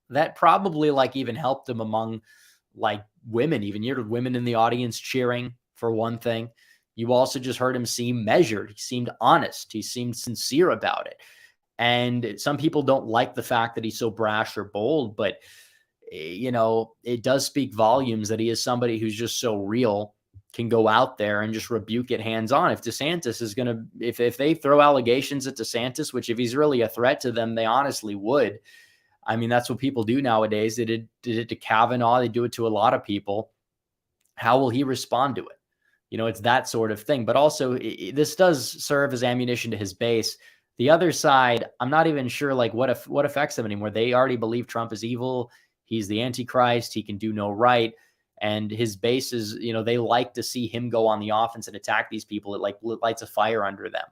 that probably like even helped him among like women. Even you heard women in the audience cheering, for one thing. You also just heard him seem measured. He seemed honest. He seemed sincere about it. And some people don't like the fact that he's so brash or bold, but it does speak volumes that he is somebody who's just so real, can go out there and just rebuke it hands on. If DeSantis is going to, if they throw allegations at DeSantis, which if he's really a threat to them, they honestly would. I mean, that's what people do nowadays. They did it to Kavanaugh. They do it to a lot of people. How will he respond to it? It's that sort of thing. But also, this does serve as ammunition to his base. The other side, I'm not even sure like what affects them anymore. They already believe Trump is evil. He's the Antichrist. He can do no right. And his base is, they like to see him go on the offense and attack these people. It like lights a fire under them.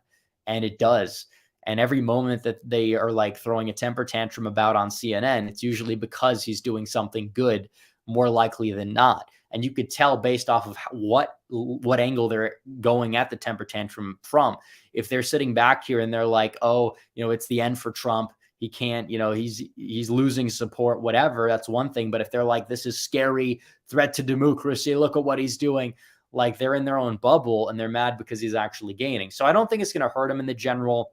And it does. And every moment that they are like throwing a temper tantrum about on CNN, it's usually because he's doing something good, more likely than not. And you could tell based off of what angle they're going at the temper tantrum from. If they're sitting back here and they're like, oh, it's the end for Trump, he can't, he's losing support, whatever. That's one thing. But if they're like, this is scary, threat to democracy, look at what he's doing, like they're in their own bubble and they're mad because he's actually gaining. So I don't think it's going to hurt him in the general.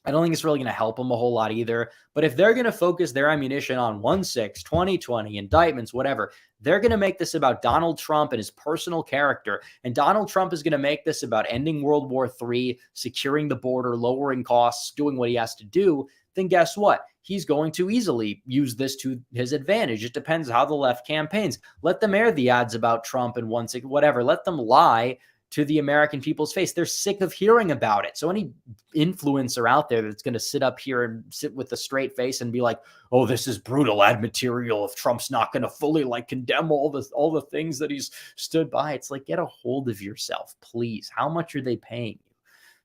I don't think it's really going to help them a whole lot either. But if they're going to focus their ammunition on 1/6, 2020, indictments, whatever, they're going to make this about Donald Trump and his personal character. And Donald Trump is going to make this about ending World War III, securing the border, lowering costs, doing what he has to do. Then guess what? He's going to easily use this to his advantage. It depends how the left campaigns. Let them air the ads about Trump and 1/6, whatever. Let them lie to the American people's face. They're sick of hearing about it. So any influencer out there that's going to sit up here and sit with a straight face and be like, oh, this is brutal ad material if Trump's not going to fully like condemn all the things that he's stood by. It's like, get a hold of yourself, please. How much are they paying you?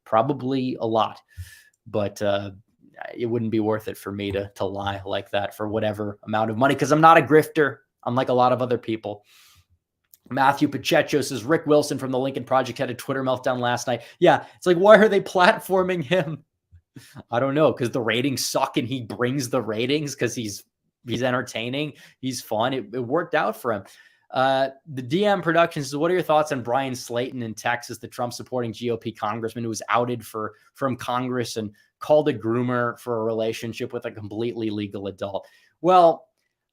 Probably a lot, but it wouldn't be worth it for me to lie like that for whatever amount of money, because I'm not a grifter, unlike a lot of other people. Matthew Pacheco says, Rick Wilson from the Lincoln Project had a Twitter meltdown last night. Yeah, it's like, why are they platforming him? I don't know, because the ratings suck and he brings the ratings because he's entertaining. He's fun. It worked out for him. The DM Productions says, what are your thoughts on Brian Slayton in Texas, the Trump-supporting GOP congressman who was outed from Congress and called a groomer for a relationship with a completely legal adult? Well,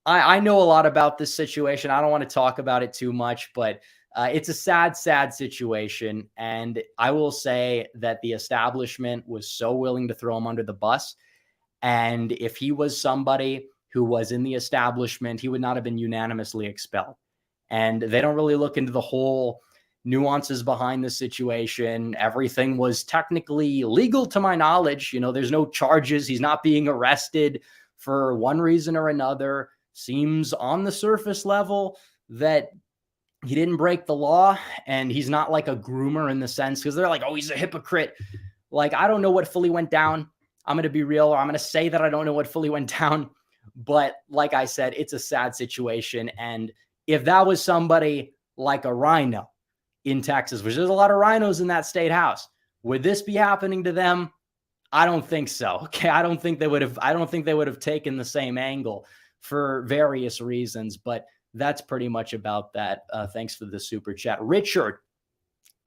I know a lot about this situation. I don't want to talk about it too much, but it's a sad, sad situation. And I will say that the establishment was so willing to throw him under the bus. And if he was somebody who was in the establishment, he would not have been unanimously expelled. And they don't really look into the whole nuances behind the situation. Everything was technically legal to my knowledge. There's no charges. He's not being arrested for one reason or another. Seems on the surface level that he didn't break the law, and he's not like a groomer in the sense, because they're like, oh, he's a hypocrite. Like, I don't know what fully went down. I'm going to be real, or I'm going to say that I don't know what fully went down. But like I said, it's a sad situation. And if that was somebody like a rhino in Texas, which there's a lot of rhinos in that state house, would this be happening to them? I don't think so. Okay. I don't think they would have taken the same angle for various reasons, but that's pretty much about that. Thanks for the super chat. Richard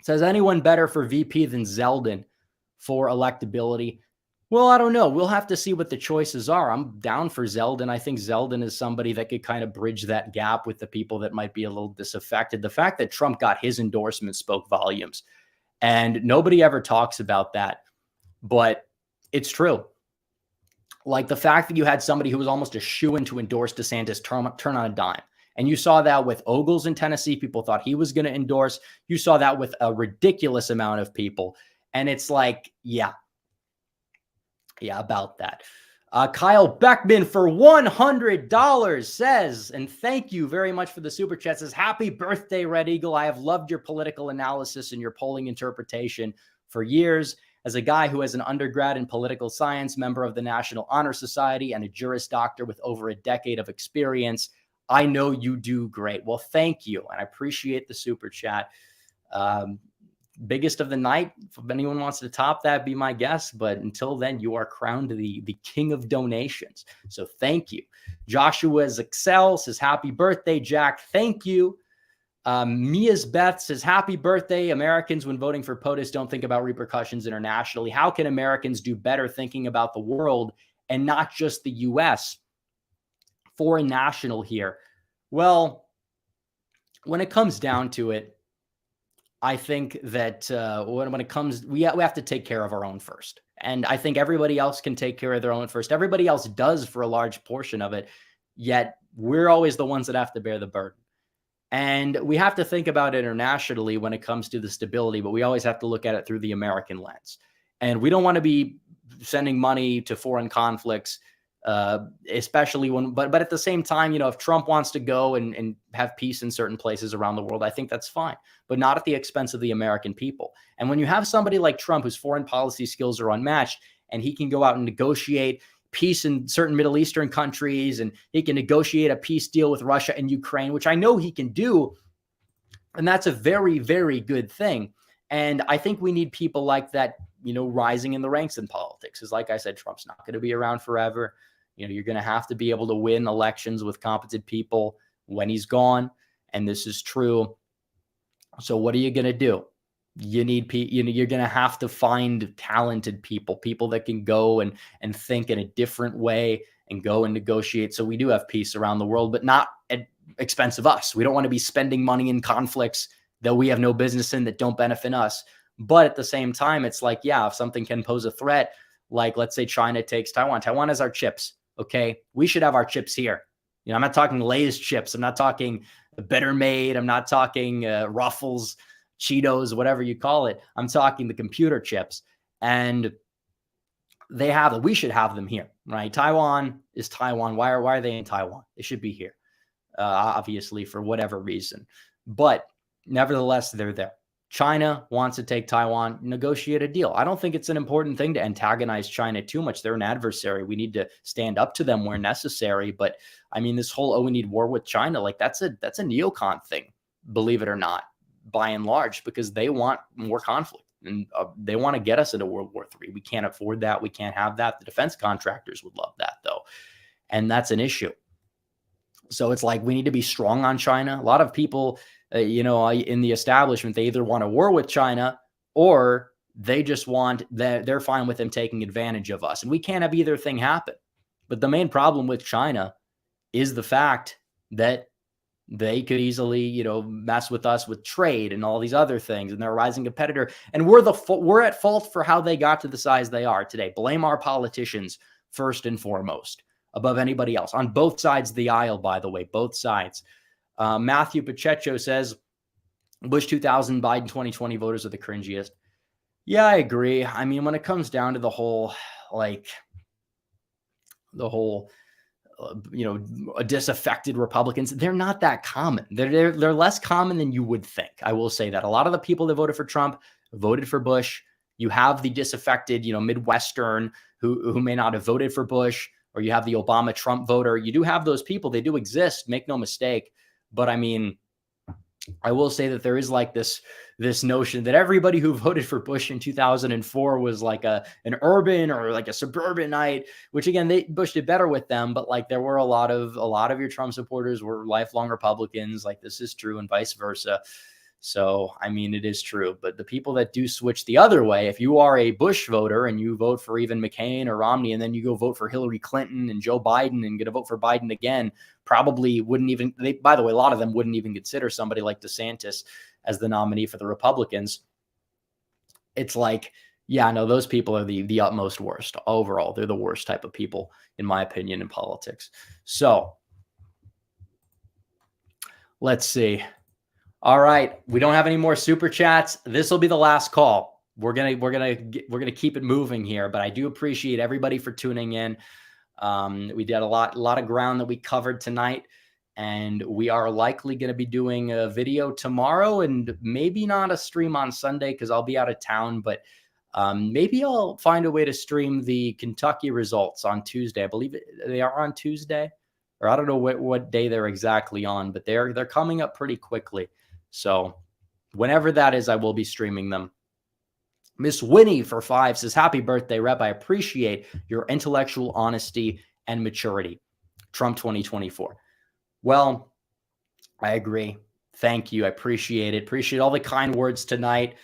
says, anyone better for VP than Zeldin for electability? Well, I don't know. We'll have to see what the choices are. I'm down for Zeldin. I think Zeldin is somebody that could kind of bridge that gap with the people that might be a little disaffected. The fact that Trump got his endorsement spoke volumes, and nobody ever talks about that, but it's true. Like the fact that you had somebody who was almost a shoo-in to endorse DeSantis turn on a dime. And you saw that with Ogles in Tennessee. People thought he was going to endorse. You saw that with a ridiculous amount of people. And it's like, yeah, about that. Kyle Beckman for $100 says, and thank you very much for the super chat, says, happy birthday, Red Eagle. I have loved your political analysis and your polling interpretation for years. As a guy who has an undergrad in political science, member of the National Honor Society, and a Juris Doctor with over a decade of experience, I know you do great. Well, thank you. And I appreciate the super chat. Biggest of the night. If anyone wants to top that, be my guest. But until then, you are crowned the king of donations. So thank you. Joshua Excel says, happy birthday, Jack. Thank you. Mia's Beth says, happy birthday. Americans, when voting for POTUS, don't think about repercussions internationally. How can Americans do better thinking about the world and not just the U.S.? Foreign national here. Well, when it comes down to it, I think that when it comes, we have to take care of our own first. And I think everybody else can take care of their own first. Everybody else does for a large portion of it, yet we're always the ones that have to bear the burden. And we have to think about internationally when it comes to the stability, but we always have to look at it through the American lens. And we don't want to be sending money to foreign conflicts, especially but at the same time, if Trump wants to go and have peace in certain places around the world, I think that's fine, but not at the expense of the American people. And when you have somebody like Trump, whose foreign policy skills are unmatched, and he can go out and negotiate peace in certain Middle Eastern countries, and he can negotiate a peace deal with Russia and Ukraine, which I know he can do. And that's a very, very good thing. And I think we need people like that, rising in the ranks in politics. Because like I said, Trump's not going to be around forever. You're going to have to be able to win elections with competent people when he's gone. And this is true. So what are you going to do? You need you're going to have to find talented people that can go and think in a different way and go and negotiate. So we do have peace around the world, but not at expense of us. We don't want to be spending money in conflicts that we have no business in, that don't benefit us. But at the same time, it's like, yeah, if something can pose a threat, like let's say China takes Taiwan. Taiwan has our chips. Okay. We should have our chips here. I'm not talking Lay's chips. I'm not talking Better Made. I'm not talking Ruffles, Cheetos, whatever you call it. I'm talking the computer chips. And they have them. We should have them here, right? Taiwan is Taiwan. Why are they in Taiwan? They should be here, obviously, for whatever reason. But nevertheless, they're there. China wants to take Taiwan, negotiate a deal. I don't think it's an important thing to antagonize China too much. They're an adversary. We need to stand up to them where necessary. But I mean, this whole, we need war with China, like that's a neocon thing, believe it or not, by and large, because they want more conflict and they want to get us into World War III. We can't afford that. We can't have that. The defense contractors would love that though. And that's an issue. So it's like, we need to be strong on China. A lot of people, in the establishment, they either want a war with China or they just want that they're fine with them taking advantage of us. And we can't have either thing happen. But the main problem with China is the fact that they could easily, mess with us with trade and all these other things. And they're a rising competitor. And we're at fault for how they got to the size they are today. Blame our politicians first and foremost, above anybody else, on both sides of the aisle, by the way, both sides. Matthew Pacheco says, Bush 2000, Biden 2020 voters are the cringiest. Yeah, I agree. I mean, when it comes down to the whole disaffected Republicans, they're not that common. They're less common than you would think. I will say that a lot of the people that voted for Trump voted for Bush. You have the disaffected, Midwestern who may not have voted for Bush, or you have the Obama Trump voter. You do have those people. They do exist. Make no mistake. But I mean, I will say that there is like this notion that everybody who voted for Bush in 2004 was like an urban or like a suburbanite, which again, Bush did better with them. But like there were a lot of your Trump supporters were lifelong Republicans. Like this is true and vice versa. So, I mean, it is true. But the people that do switch the other way, if you are a Bush voter and you vote for even McCain or Romney, and then you go vote for Hillary Clinton and Joe Biden and get a vote for Biden again, probably wouldn't even, by the way, a lot of them wouldn't even consider somebody like DeSantis as the nominee for the Republicans. It's like, yeah, no, those people are the utmost worst overall. They're the worst type of people, in my opinion, in politics. So let's see. All right, we don't have any more super chats. This will be the last call. We're gonna keep it moving here, but I do appreciate everybody for tuning in. We did a lot of ground that we covered tonight, and we are likely going to be doing a video tomorrow, and maybe not a stream on Sunday because I'll be out of town. But maybe I'll find a way to stream the Kentucky results on Tuesday. I believe they are on Tuesday, or I don't know what day they're exactly on, but they're coming up pretty quickly. So whenever that is, I will be streaming them. Miss Winnie for 5 says, happy birthday, Rep. I appreciate your intellectual honesty and maturity. Trump 2024. Well, I agree. Thank you. I appreciate it. Appreciate all the kind words tonight.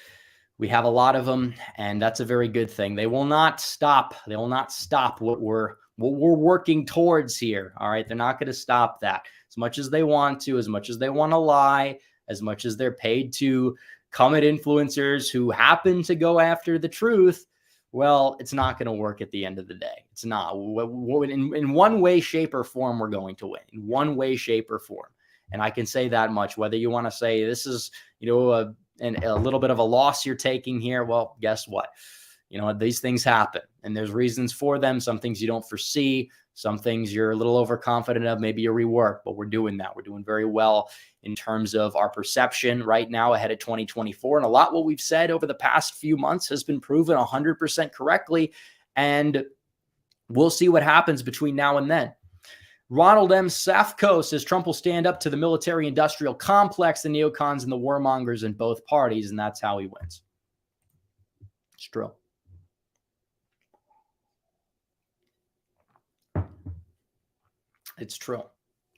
We have a lot of them, and that's a very good thing. They will not stop. They will not stop what we're working towards here. All right. They're not going to stop that. As much as they want to, as much as they want to lie, as much as they're paid to come at influencers who happen to go after the truth, well, it's not going to work at the end of the day. It's not. In one way, shape, or form, we're going to win. In one way, shape, or form. And I can say that much. Whether you want to say this is, a little bit of a loss you're taking here, well, guess what? These things happen, and there's reasons for them. Some things you don't foresee. Some things you're a little overconfident of, maybe you rework, but we're doing that. We're doing very well in terms of our perception right now ahead of 2024. And a lot what we've said over the past few months has been proven 100% correctly. And we'll see what happens between now and then. Ronald M. Safko says Trump will stand up to the military-industrial complex, the neocons, and the warmongers in both parties, and that's how he wins. true. It's true.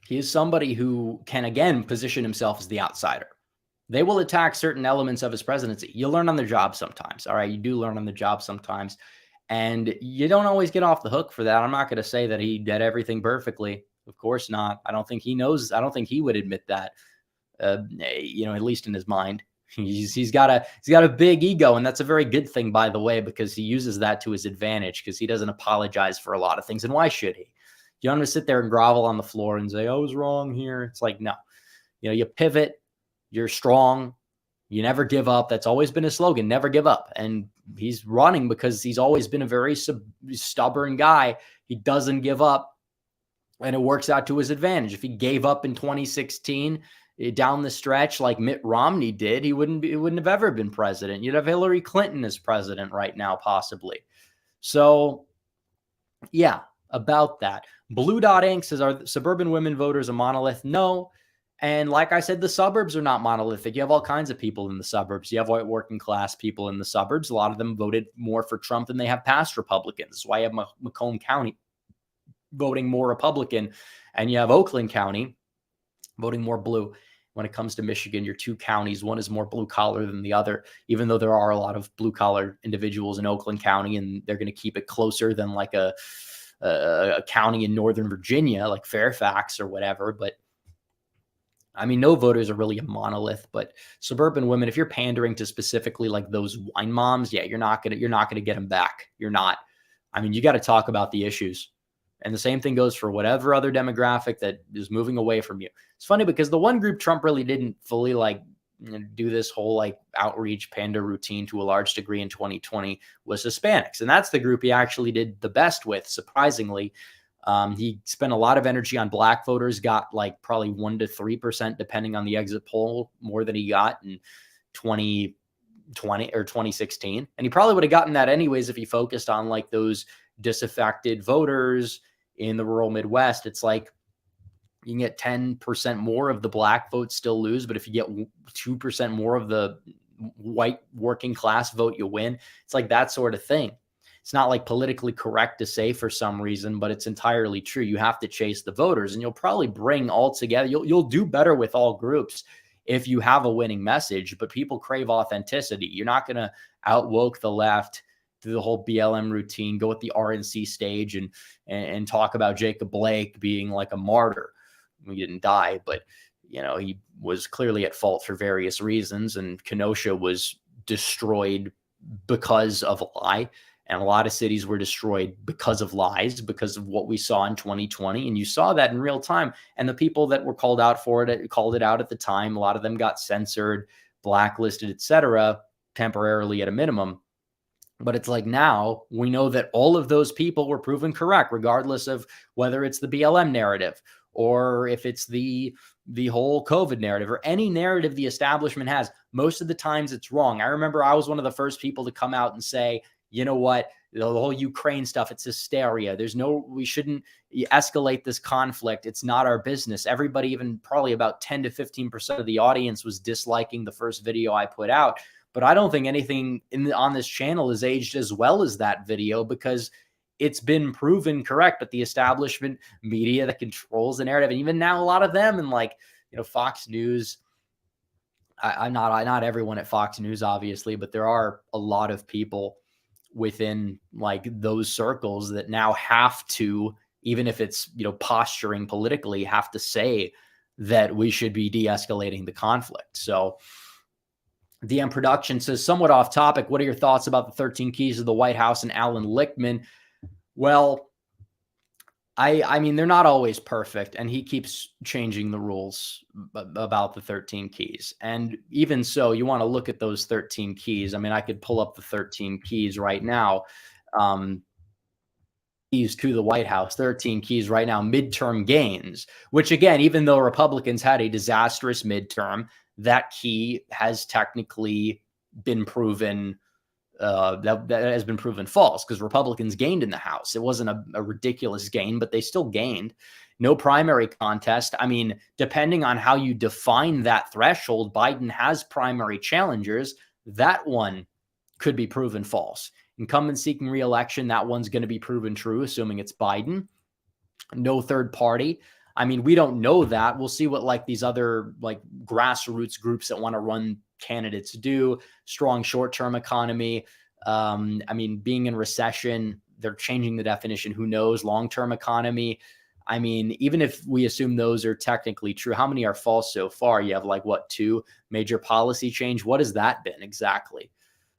He is somebody who can, again, position himself as the outsider. They will attack certain elements of his presidency. You learn on the job sometimes. All right. You do learn on the job sometimes. And you don't always get off the hook for that. I'm not going to say that he did everything perfectly. Of course not. I don't think he knows. I don't think he would admit that, at least in his mind. He's got a big ego, and that's a very good thing, by the way, because he uses that to his advantage because he doesn't apologize for a lot of things. And why should he? You don't want to sit there and grovel on the floor and say, I was wrong here. It's like, no, you pivot, you're strong, you never give up. That's always been his slogan, never give up. And he's running because he's always been a very stubborn guy. He doesn't give up, and it works out to his advantage. If he gave up in 2016 down the stretch like Mitt Romney did, he wouldn't have ever been president. You'd have Hillary Clinton as president right now, possibly. So, yeah, about that. Blue Dot Inc. says, are suburban women voters a monolith? No. And like I said, the suburbs are not monolithic. You have all kinds of people in the suburbs. You have white working class people in the suburbs. A lot of them voted more for Trump than they have past Republicans. That's why you have Macomb County voting more Republican, and you have Oakland County voting more blue. When it comes to Michigan, your two counties, one is more blue collar than the other, even though there are a lot of blue collar individuals in Oakland County, and they're going to keep it closer than like a county in Northern Virginia, like Fairfax or whatever. But I mean, no voters are really a monolith, but suburban women, if you're pandering to specifically like those wine moms, yeah, you're not going to get them back. You're not. I mean, you got to talk about the issues. And the same thing goes for whatever other demographic that is moving away from you. It's funny because the one group Trump really didn't fully do this whole outreach pander routine to a large degree in 2020 was Hispanics. And that's the group he actually did the best with, surprisingly. He spent a lot of energy on black voters, got probably 1% to 3%, depending on the exit poll, more than he got in 2020 or 2016. And he probably would have gotten that anyways if he focused on those disaffected voters in the rural Midwest. It's like you can get 10% more of the black vote, still lose. But if you get 2% more of the white working class vote, you win. It's like that sort of thing. It's not politically correct to say for some reason, but it's entirely true. You have to chase the voters, and you'll probably bring all together. You'll do better with all groups if you have a winning message, but people crave authenticity. You're not going to outwoke the left through the whole BLM routine, go at the RNC stage and talk about Jacob Blake being like a martyr. He didn't die, but he was clearly at fault for various reasons, and Kenosha was destroyed because of a lie. And a lot of cities were destroyed because of lies, because of what we saw in 2020. And you saw that in real time. And the people that were called out for it, called it out at the time. A lot of them got censored, blacklisted, etc., temporarily at a minimum. But it's now we know that all of those people were proven correct, regardless of whether it's the BLM narrative or if it's the whole COVID narrative or any narrative the establishment has. Most of the times it's wrong. I remember I was one of the first people to come out and say, you know what, the whole Ukraine stuff, it's hysteria. We shouldn't escalate this conflict. It's not our business. Everybody, even probably about 10 to 15% of the audience was disliking the first video I put out. But I don't think anything on this channel is aged as well as that video, because it's been proven correct. But the establishment media that controls the narrative, and even now a lot of them, and Fox News, I'm not everyone at Fox News, obviously, but there are a lot of people within those circles that now have to, even if it's posturing politically, have to say that we should be de-escalating the conflict. So DM Production says, somewhat off topic, what are your thoughts about the 13 keys of the White House and Alan Lichtman? Well, I mean, they're not always perfect, and he keeps changing the rules about the 13 keys. And even so, you want to look at those 13 keys. I mean, I could pull up the 13 keys right now. Keys to the White House, 13 keys right now, midterm gains, which again, even though Republicans had a disastrous midterm, that key has technically been proven that has been proven false, because Republicans gained in the House. It wasn't a ridiculous gain, but they still gained. No primary contest. I mean, depending on how you define that threshold, Biden has primary challengers. That one could be proven false. Incumbent seeking re-election, that one's going to be proven true, assuming it's Biden. No third party. I mean, we don't know that. We'll see what like these other like grassroots groups that want to run candidates do. Strong short-term economy. I mean, being in recession, they're changing the definition. Who knows? Long-term economy. I mean, even if we assume those are technically true, how many are false so far? You have like what, 2 major policy change? What has that been exactly?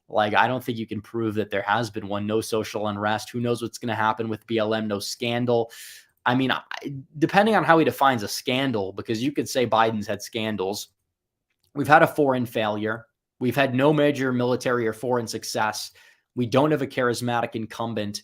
Like, I don't think you can prove that there has been one. No social unrest. Who knows what's going to happen with BLM? No scandal. I mean, depending on how he defines a scandal, because you could say Biden's had scandals. We've had a foreign failure. We've had no major military or foreign success. We don't have a charismatic incumbent.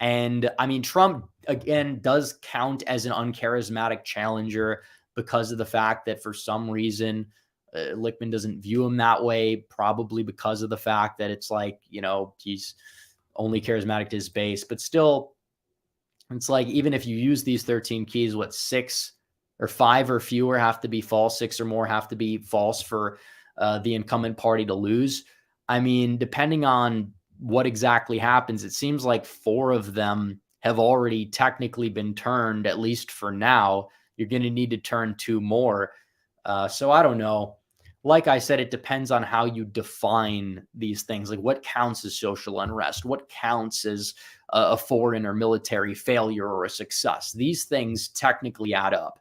And I mean, Trump, again, does count as an uncharismatic challenger because of the fact that for some reason, Lichtman doesn't view him that way, probably because of the fact that it's like, you know, he's only charismatic to his base. But still, it's like, even if you use these 13 keys, what, 6 or 5 or fewer have to be false, 6 or more have to be false for the incumbent party to lose. I mean, depending on what exactly happens, it seems like 4 of them have already technically been turned, at least for now. You're going to need to turn 2 more. So I don't know. Like I said, it depends on how you define these things. Like, what counts as social unrest? What counts as a foreign or military failure or a success? These things technically add up.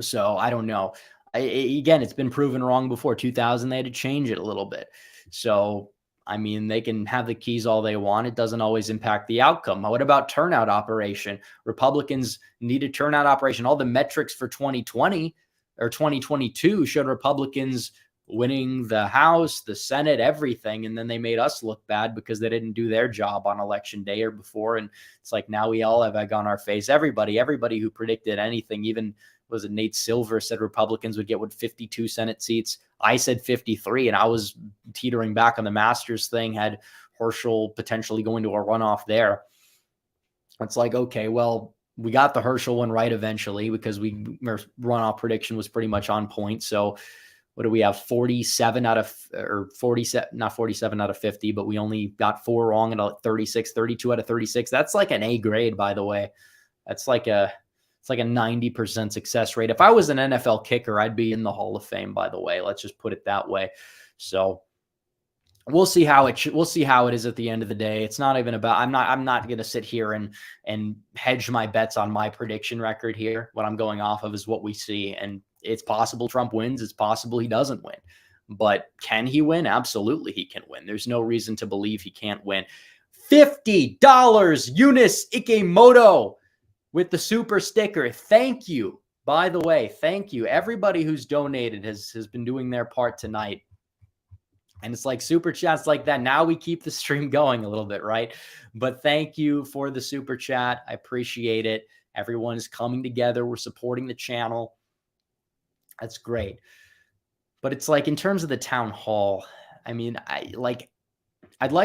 So I don't know. Again, it's been proven wrong before. 2000, they had to change it a little bit. So, I mean, they can have the keys all they want. It doesn't always impact the outcome. What about turnout operation? Republicans need a turnout operation. All the metrics for 2020 or 2022 showed Republicans winning the House, the Senate, everything. And then they made us look bad because they didn't do their job on election day or before. And it's like, now we all have egg on our face. Everybody who predicted anything, even was it Nate Silver said Republicans would get 52 Senate seats. I said 53, and I was teetering back on the Masters thing, had Herschel potentially going to a runoff there. It's like, okay, well, we got the Herschel one right eventually because our runoff prediction was pretty much on point. So what do we have? 47 out of, or 47, not 47 out of 50, but we only got 4 wrong at 36, 32 out of 36. That's like an A grade, by the way. It's like a 90% success rate. If I was an NFL kicker, I'd be in the Hall of Fame, by the way. Let's just put it that way. So we'll see how it is at the end of the day. It's not even about, I'm not going to sit here and hedge my bets on my prediction record here. What I'm going off of is what we see. And it's possible Trump wins. It's possible he doesn't win. But can he win? Absolutely he can win. There's no reason to believe he can't win. $50, Eunice Ikemoto with the super sticker. Thank you. By the way, thank you. Everybody who's donated has been doing their part tonight. And it's like super chats like that. Now we keep the stream going a little bit, right? But thank you for the super chat. I appreciate it. Everyone is coming together. We're supporting the channel. That's great. But it's like, in terms of the town hall, I mean, I'd like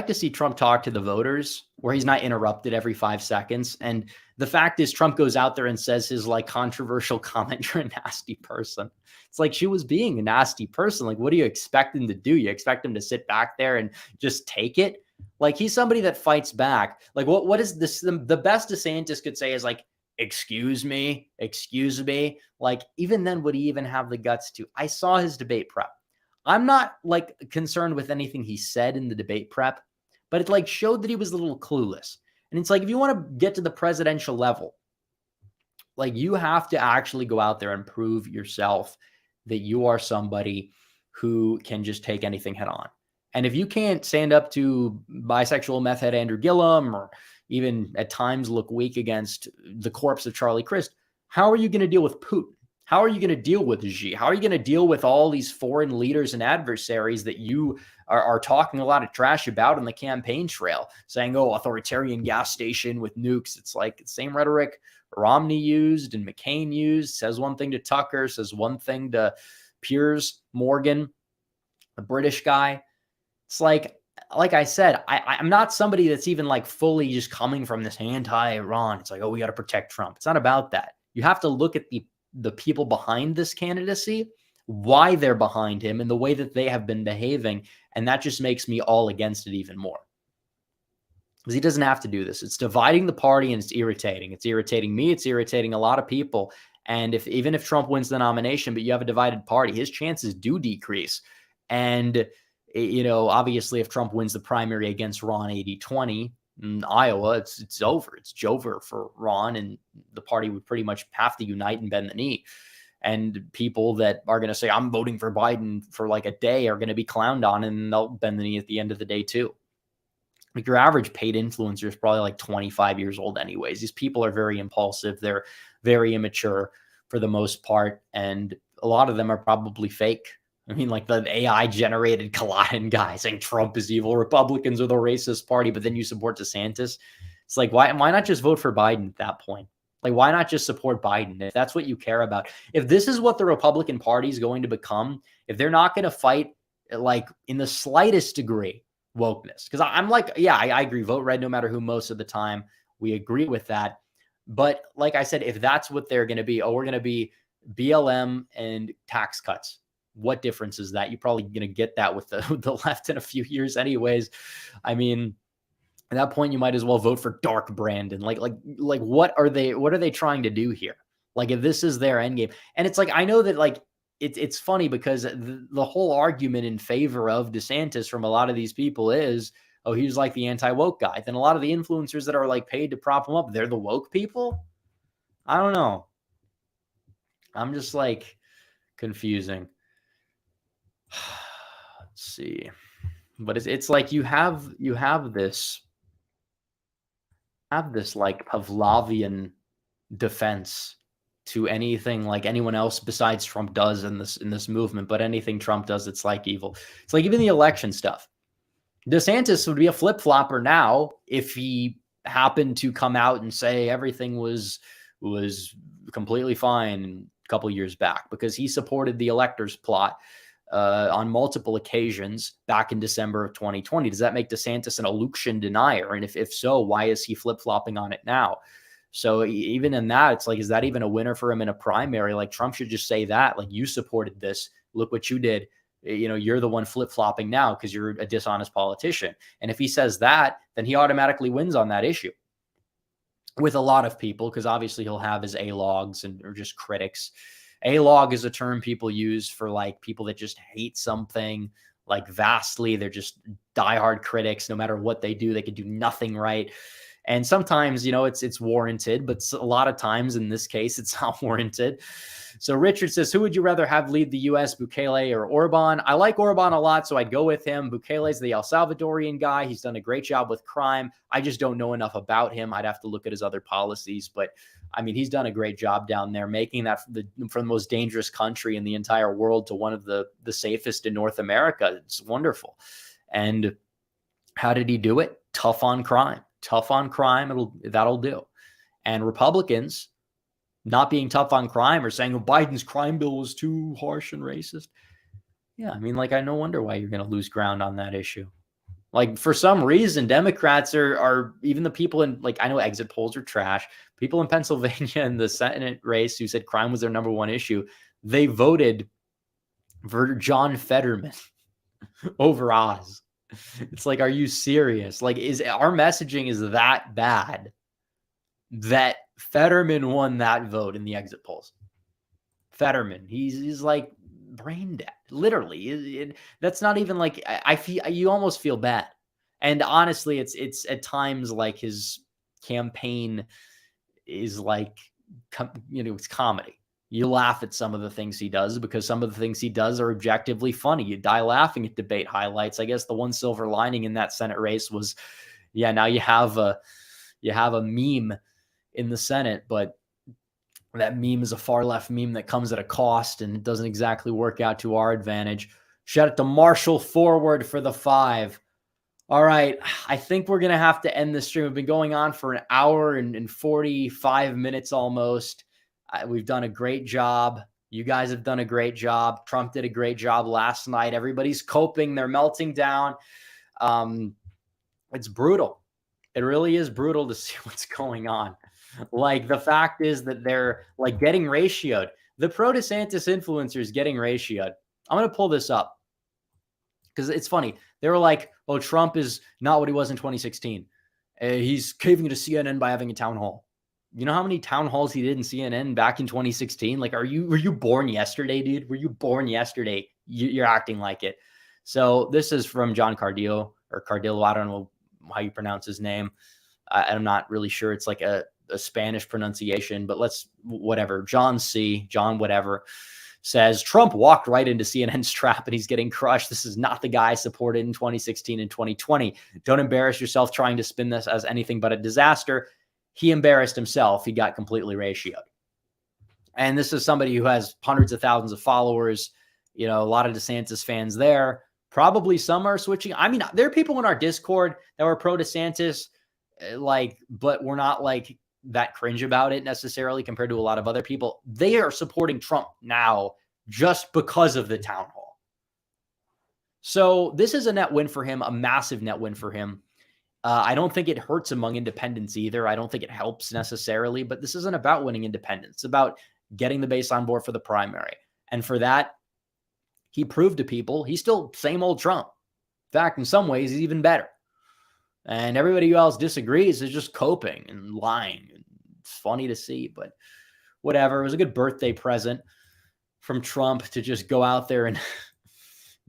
to see Trump talk to the voters where he's not interrupted every 5 seconds. And the fact is, Trump goes out there and says his like controversial comment, "You're a nasty person." It's like, she was being a nasty person. Like, what do you expect him to do? You expect him to sit back there and just take it? Like, he's somebody that fights back. Like, what is this? The best DeSantis could say is like, excuse me. Like, even then, would he even have the guts to? I saw his debate prep. I'm not like concerned with anything he said in the debate prep, but it like showed that he was a little clueless. And it's like, if you want to get to the presidential level, like, you have to actually go out there and prove yourself that you are somebody who can just take anything head on. And if you can't stand up to bisexual meth head Andrew Gillum, or even at times look weak against the corpse of Charlie Crist, how are you going to deal with Putin? How are you going to deal with Xi? How are you going to deal with all these foreign leaders and adversaries that you are talking a lot of trash about on the campaign trail, saying, oh, authoritarian gas station with nukes? It's like the same rhetoric Romney used and McCain used. Says one thing to Tucker, says one thing to Piers Morgan, the British guy. It's like I said, I'm not somebody that's even like fully just coming from this anti-Iran. It's like, oh, we got to protect Trump. It's not about that. You have to look at the people behind this candidacy. why they're behind him and the way that they have been behaving. And that just makes me all against it even more. Because he doesn't have to do this. It's dividing the party and it's irritating. It's irritating me. It's irritating a lot of people. And even if Trump wins the nomination, but you have a divided party, his chances do decrease. And, obviously, if Trump wins the primary against Ron 80-20 in Iowa, it's over. It's over for Ron, and the party would pretty much have to unite and bend the knee. And people that are going to say, I'm voting for Biden for like a day are going to be clowned on, and they'll bend the knee at the end of the day too. Like your average paid influencer is probably like 25 years old anyways. These people are very impulsive. They're very immature for the most part. And a lot of them are probably fake. I mean, like the AI generated Kalyan guy saying Trump is evil, Republicans are the racist party, but then you support DeSantis. It's like, why not just vote for Biden at that point? Like, why not just support Biden if that's what you care about? If this is what the Republican Party is going to become, if they're not going to fight like in the slightest degree wokeness, because I'm like, yeah, I agree. Vote red no matter who most of the time. We agree with that. But like I said, if that's what they're going to be, we're going to be BLM and tax cuts. What difference is that? You're probably going to get that with the left in a few years anyways. I mean, at that point, you might as well vote for Dark Brandon. Like what are they trying to do here? Like if this is their end game. And it's like, I know that like, it's funny because the whole argument in favor of DeSantis from a lot of these people is, oh, he's like the anti-woke guy. Then a lot of the influencers that are like paid to prop him up, they're the woke people. I don't know. I'm just like confusing. Let's see. But it's like you have this like Pavlovian defense to anything like anyone else besides Trump does in this movement. But anything Trump does, it's like evil. It's like even the election stuff. DeSantis would be a flip-flopper now if he happened to come out and say everything was completely fine a couple years back, because he supported the electors plot on multiple occasions back in December of 2020. Does that make DeSantis an election denier? And if so, why is he flip-flopping on it now? So even in that, it's like, is that even a winner for him in a primary? Like Trump should just say that, like, you supported this. Look what you did. You're the one flip-flopping now because you're a dishonest politician. And if he says that, then he automatically wins on that issue with a lot of people, because obviously he'll have his A-logs or just critics. A-log is a term people use for like people that just hate something like vastly. They're just diehard critics. No matter what they do, they could do nothing right. And sometimes, it's warranted, but a lot of times in this case, it's not warranted. So Richard says, who would you rather have lead the U.S., Bukele or Orban? I like Orban a lot, so I'd go with him. Bukele's the El Salvadorian guy. He's done a great job with crime. I just don't know enough about him. I'd have to look at his other policies, but I mean, he's done a great job down there, making that from the most dangerous country in the entire world to one of the safest in North America. It's wonderful. And how did he do it? Tough on crime. That'll do. And Republicans not being tough on crime or saying, oh, Biden's crime bill was too harsh and racist. Yeah, I mean, like, I no wonder why you're going to lose ground on that issue. Like, for some reason, Democrats are even the people in, like, I know exit polls are trash. People in Pennsylvania in the Senate race who said crime was their number one issue, they voted for John Fetterman over Oz. It's like, are you serious? Like, our messaging is that bad that Fetterman won that vote in the exit polls? Fetterman, he's like brain dead, literally. That's not even like, I feel, you almost feel bad. And honestly, it's at times like his campaign is like, it's comedy. You laugh at some of the things he does because some of the things he does are objectively funny. You die laughing at debate highlights. I guess the one silver lining in that Senate race was, yeah, now you have a meme in the Senate, but that meme is a far left meme that comes at a cost, and it doesn't exactly work out to our advantage. Shout out to Marshall Forward for the 5. All right, I think we're going to have to end this stream. We've been going on for an hour and 45 minutes almost. We've done a great job. You guys have done a great job. Trump did a great job last night. Everybody's coping. They're melting down. It's brutal. It really is brutal to see what's going on. Like, the fact is that they're like getting ratioed. The pro-DeSantis influencers getting ratioed. I'm going to pull this up because it's funny. They were like, oh, Trump is not what he was in 2016. He's caving to CNN by having a town hall. You know how many town halls he did in CNN back in 2016? Like, were you born yesterday, dude? Were you born yesterday? You're acting like it. So this is from John Cardillo or Cardillo. I don't know how you pronounce his name. I'm not really sure. It's like a Spanish pronunciation, but whatever. John whatever, says Trump walked right into CNN's trap and he's getting crushed. This is not the guy I supported in 2016 and 2020. Don't embarrass yourself trying to spin this as anything but a disaster. He embarrassed himself. He got completely ratioed. And this is somebody who has hundreds of thousands of followers, a lot of DeSantis fans there. Probably some are switching. I mean, there are people in our Discord that were pro DeSantis, but we're not like that cringe about it necessarily compared to a lot of other people. They are supporting Trump now just because of the town hall. So this is a net win for him, a massive net win for him. I don't think it hurts among independents either. I don't think it helps necessarily, but this isn't about winning independents. It's about getting the base on board for the primary. And for that, he proved to people he's still same old Trump. In fact, in some ways, he's even better. And everybody who else disagrees is just coping and lying. It's funny to see, but whatever. It was a good birthday present from Trump to just go out there and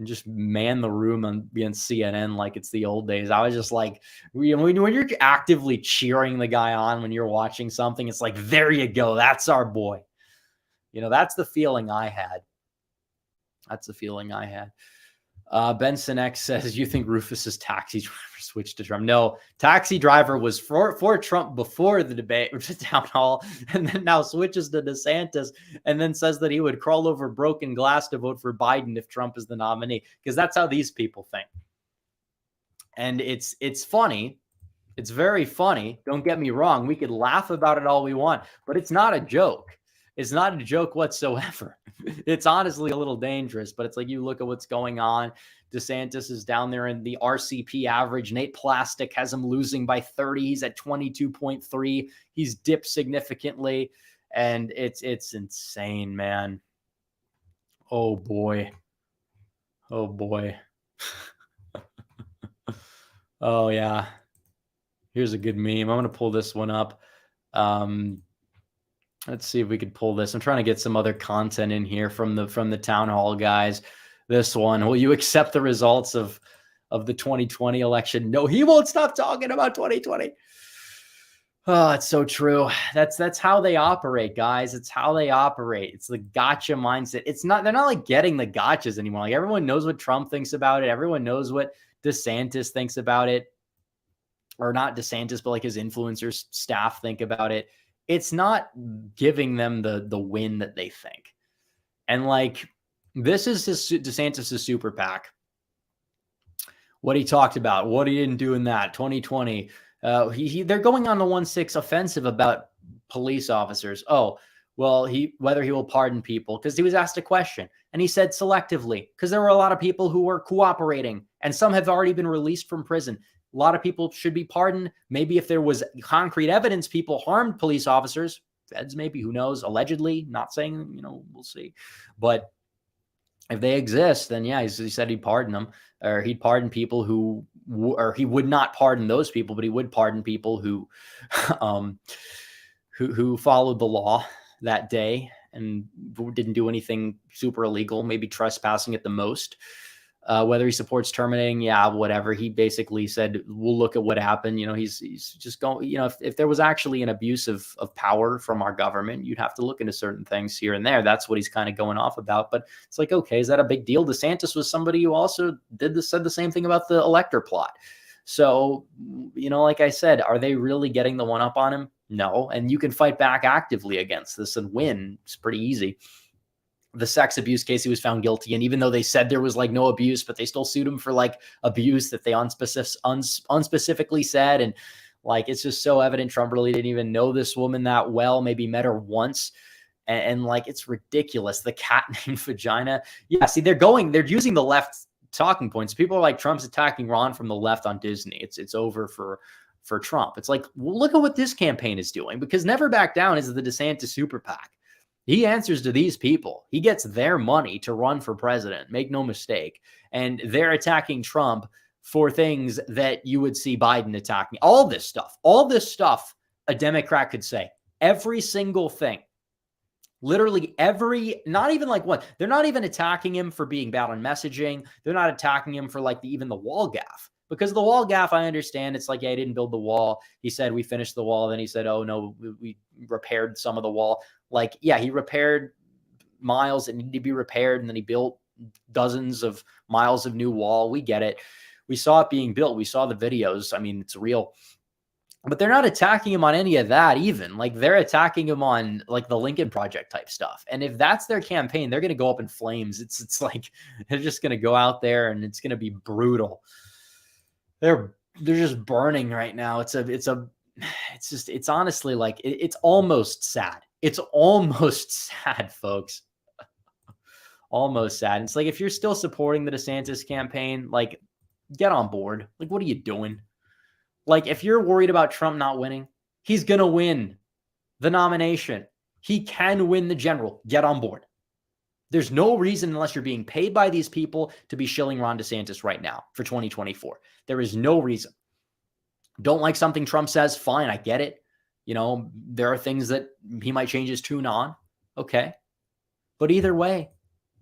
just man the room against CNN like it's the old days. I was just like, when you're actively cheering the guy on when you're watching something, it's like, there you go. That's our boy. That's the feeling I had. Ben Sinek says, you think Rufus's taxi driver switched to Trump? No, taxi driver was for Trump before the debate, which is town hall, and then now switches to DeSantis and then says that he would crawl over broken glass to vote for Biden if Trump is the nominee, because that's how these people think. And it's funny. It's very funny. Don't get me wrong. We could laugh about it all we want, but it's not a joke. It's not a joke whatsoever. It's honestly a little dangerous, but it's like you look at what's going on. DeSantis is down there in the RCP average. Nate Plastic has him losing by 30. He's at 22.3. He's dipped significantly, and it's insane, man. Oh, boy. Oh, yeah. Here's a good meme. I'm going to pull this one up. Let's see if we could pull this. I'm trying to get some other content in here from the town hall guys. This one, will you accept the results of the 2020 election? No, he won't stop talking about 2020. Oh, it's so true. That's how they operate, guys. It's how they operate. It's the gotcha mindset. They're not like getting the gotchas anymore. Like everyone knows what Trump thinks about it. Everyone knows what DeSantis thinks about it. Or not DeSantis, but like his influencers staff think about it. It's not giving them the win that they think. And like, this is DeSantis' super PAC. What he talked about, what he didn't do in that 2020. They're going on the 1-6 offensive about police officers. Oh, well, whether he will pardon people, because he was asked a question and he said selectively, because there were a lot of people who were cooperating and some have already been released from prison. A lot of people should be pardoned. Maybe if there was concrete evidence people harmed police officers, feds maybe, who knows, allegedly, not saying, we'll see. But if they exist, then yeah, he said he'd pardon them, or he'd pardon people or he would not pardon those people, but he would pardon people who followed the law that day and didn't do anything super illegal, maybe trespassing at the most. Whether he supports terminating, yeah, whatever. He basically said, we'll look at what happened. He's just going, if there was actually an abuse of power from our government, you'd have to look into certain things here and there. That's what he's kind of going off about. But it's like, okay, is that a big deal? DeSantis was somebody who also said the same thing about the elector plot. So, like I said, are they really getting the one up on him? No. And you can fight back actively against this and win. It's pretty easy. The sex abuse case, he was found guilty. And even though they said there was like no abuse, but they still sued him for like abuse that they unspecifically said. And like, it's just so evident Trump really didn't even know this woman that well, maybe met her once. And like, it's ridiculous. The cat named Vagina. Yeah. See, they're using the left talking points. People are like, Trump's attacking Ron from the left on Disney. It's over for Trump. It's like, well, look at what this campaign is doing, because Never Back Down is the DeSantis super PAC. He answers to these people. He gets their money to run for president. Make no mistake. And they're attacking Trump for things that you would see Biden attacking. All this stuff a Democrat could say. Every single thing. Literally every, not even like what, they're not even attacking him for being bad on messaging. They're not attacking him for like even the wall gaffe. Because the wall gaffe, I understand. It's like, yeah, he didn't build the wall. He said, we finished the wall. Then he said, oh, no, we repaired some of the wall. Like, yeah, he repaired miles that needed to be repaired. And then he built dozens of miles of new wall. We get it. We saw it being built. We saw the videos. I mean, it's real. But they're not attacking him on any of that even. Like, they're attacking him on like the Lincoln Project type stuff. And if that's their campaign, they're going to go up in flames. It's like they're just going to go out there and it's going to be brutal. They're just burning right now. It's honestly like it's almost sad. It's almost sad, folks. Almost sad. It's like, if you're still supporting the DeSantis campaign, like, get on board. Like, what are you doing? Like, if you're worried about Trump not winning, he's going to win the nomination. He can win the general. Get on board. There's no reason, unless you're being paid by these people, to be shilling Ron DeSantis right now for 2024. There is no reason. Don't like something Trump says? Fine, I get it. You know, there are things that he might change his tune on. Okay. But either way,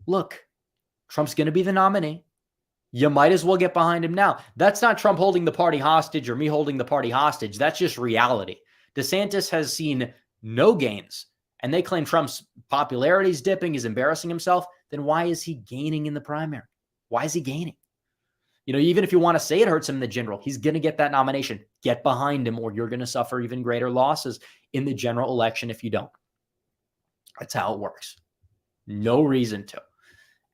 look, Trump's going to be the nominee. You might as well get behind him now. That's not Trump holding the party hostage or me holding the party hostage. That's just reality. DeSantis has seen no gains, and they claim Trump's popularity is dipping, he's embarrassing himself. Then why is he gaining in the primary? Why is he gaining? You know, even if you want to say it hurts him in the general, he's going to get that nomination. Get behind him, or you're going to suffer even greater losses in the general election if you don't. That's how it works. No reason to.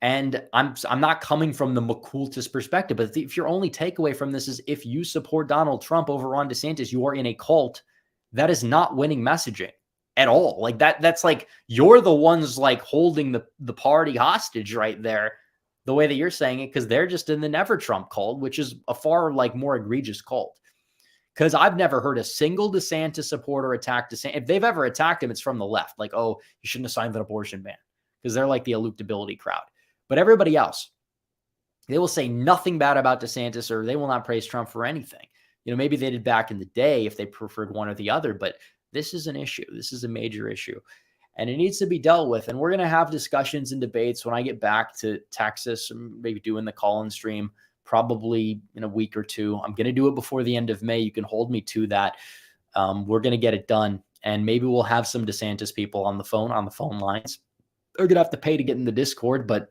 And I'm not coming from the McCooltist perspective, but if your only takeaway from this is if you support Donald Trump over Ron DeSantis, you are in a cult. That is not winning messaging at all. Like that's like, you're the ones like holding the party hostage right there, the way that you're saying it, because they're just in the Never Trump cult, which is a far like more egregious cult. Because I've never heard a single DeSantis supporter attack DeSantis. If they've ever attacked him, it's from the left. Like, oh, you shouldn't have signed that abortion ban, because they're like the eluctability crowd. But everybody else, they will say nothing bad about DeSantis, or they will not praise Trump for anything. You know, maybe they did back in the day if they preferred one or the other, but this is an issue. This is a major issue, and it needs to be dealt with. And we're going to have discussions and debates when I get back to Texas, maybe doing the call-in stream, probably in a week or two. I'm going to do it before the end of May. You can hold me to that. We're going to get it done, and maybe we'll have some DeSantis people on the phone lines. They're going to have to pay to get in the Discord, but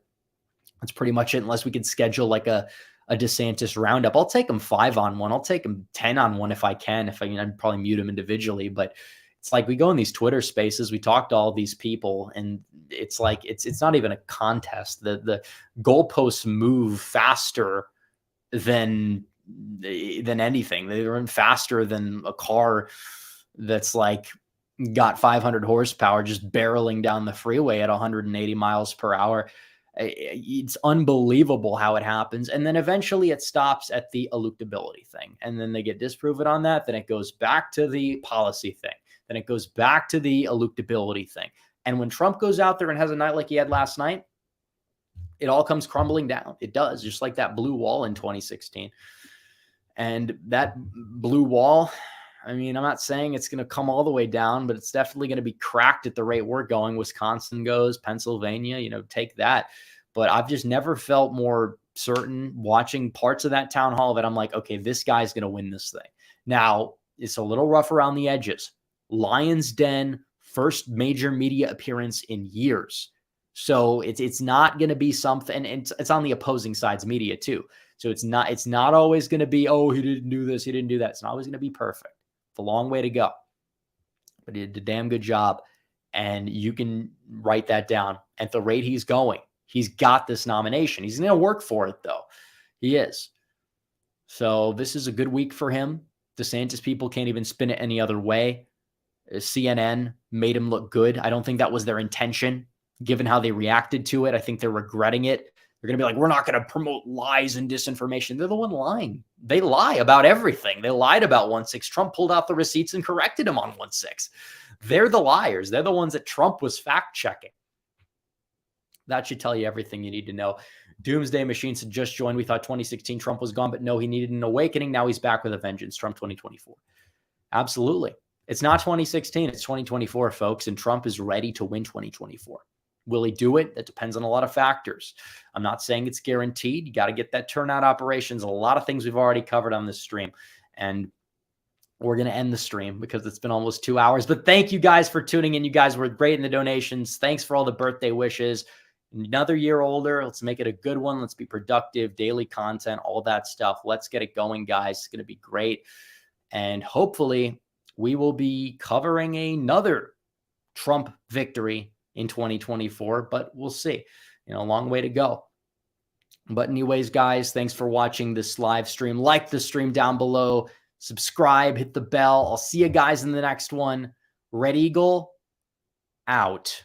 that's pretty much it, unless we could schedule like a DeSantis roundup. I'll take them 5-on-1. I'll take them 10-on-1 if I can. I'd probably mute them individually, but it's like we go in these Twitter spaces, we talk to all these people, and it's like it's not even a contest. The goalposts move faster than anything. They run faster than a car that's like got 500 horsepower just barreling down the freeway at 180 miles per hour. It's unbelievable how it happens. And then eventually it stops at the eluctability thing. And then they get disproven on that. Then it goes back to the policy thing. Then it goes back to the eluctability thing. And when Trump goes out there and has a night like he had last night, it all comes crumbling down. It does, just like that blue wall in 2016. And that blue wall, I mean, I'm not saying it's going to come all the way down, but it's definitely going to be cracked at the rate we're going. Wisconsin goes, Pennsylvania, you know, take that. But I've just never felt more certain watching parts of that town hall that I'm like, okay, this guy's going to win this thing. Now, it's a little rough around the edges. Lion's Den, first major media appearance in years. So it's not going to be something, and it's on the opposing side's media too. So it's not always going to be, oh, he didn't do this, he didn't do that. It's not always going to be perfect. It's a long way to go, but he did a damn good job, and you can write that down. At the rate he's going, he's got this nomination. He's going to work for it, though. He is. So this is a good week for him. DeSantis people can't even spin it any other way. CNN made him look good. I don't think that was their intention, given how they reacted to it. I think they're regretting it. They're going to be like, we're not going to promote lies and disinformation. They're the one lying. They lie about everything. They lied about 1-6. Trump pulled out the receipts and corrected him on 1-6. They're the liars. They're the ones that Trump was fact checking. That should tell you everything you need to know. Doomsday Machines had just joined. We thought 2016 Trump was gone, but no, he needed an awakening. Now he's back with a vengeance. Trump 2024. Absolutely. It's not 2016. It's 2024, folks, and Trump is ready to win 2024. Will he do it? That depends on a lot of factors. I'm not saying it's guaranteed. You got to get that turnout operations. A lot of things we've already covered on this stream. And we're going to end the stream because it's been almost 2 hours. But thank you guys for tuning in. You guys were great in the donations. Thanks for all the birthday wishes. Another year older. Let's make it a good one. Let's be productive, daily content, all that stuff. Let's get it going, guys. It's going to be great. And hopefully we will be covering another Trump victory in 2024, but we'll see. A long way to go. But anyways, guys, thanks for watching this live stream. Like the stream down below. Subscribe, hit the bell. I'll see you guys in the next one. Red Eagle out.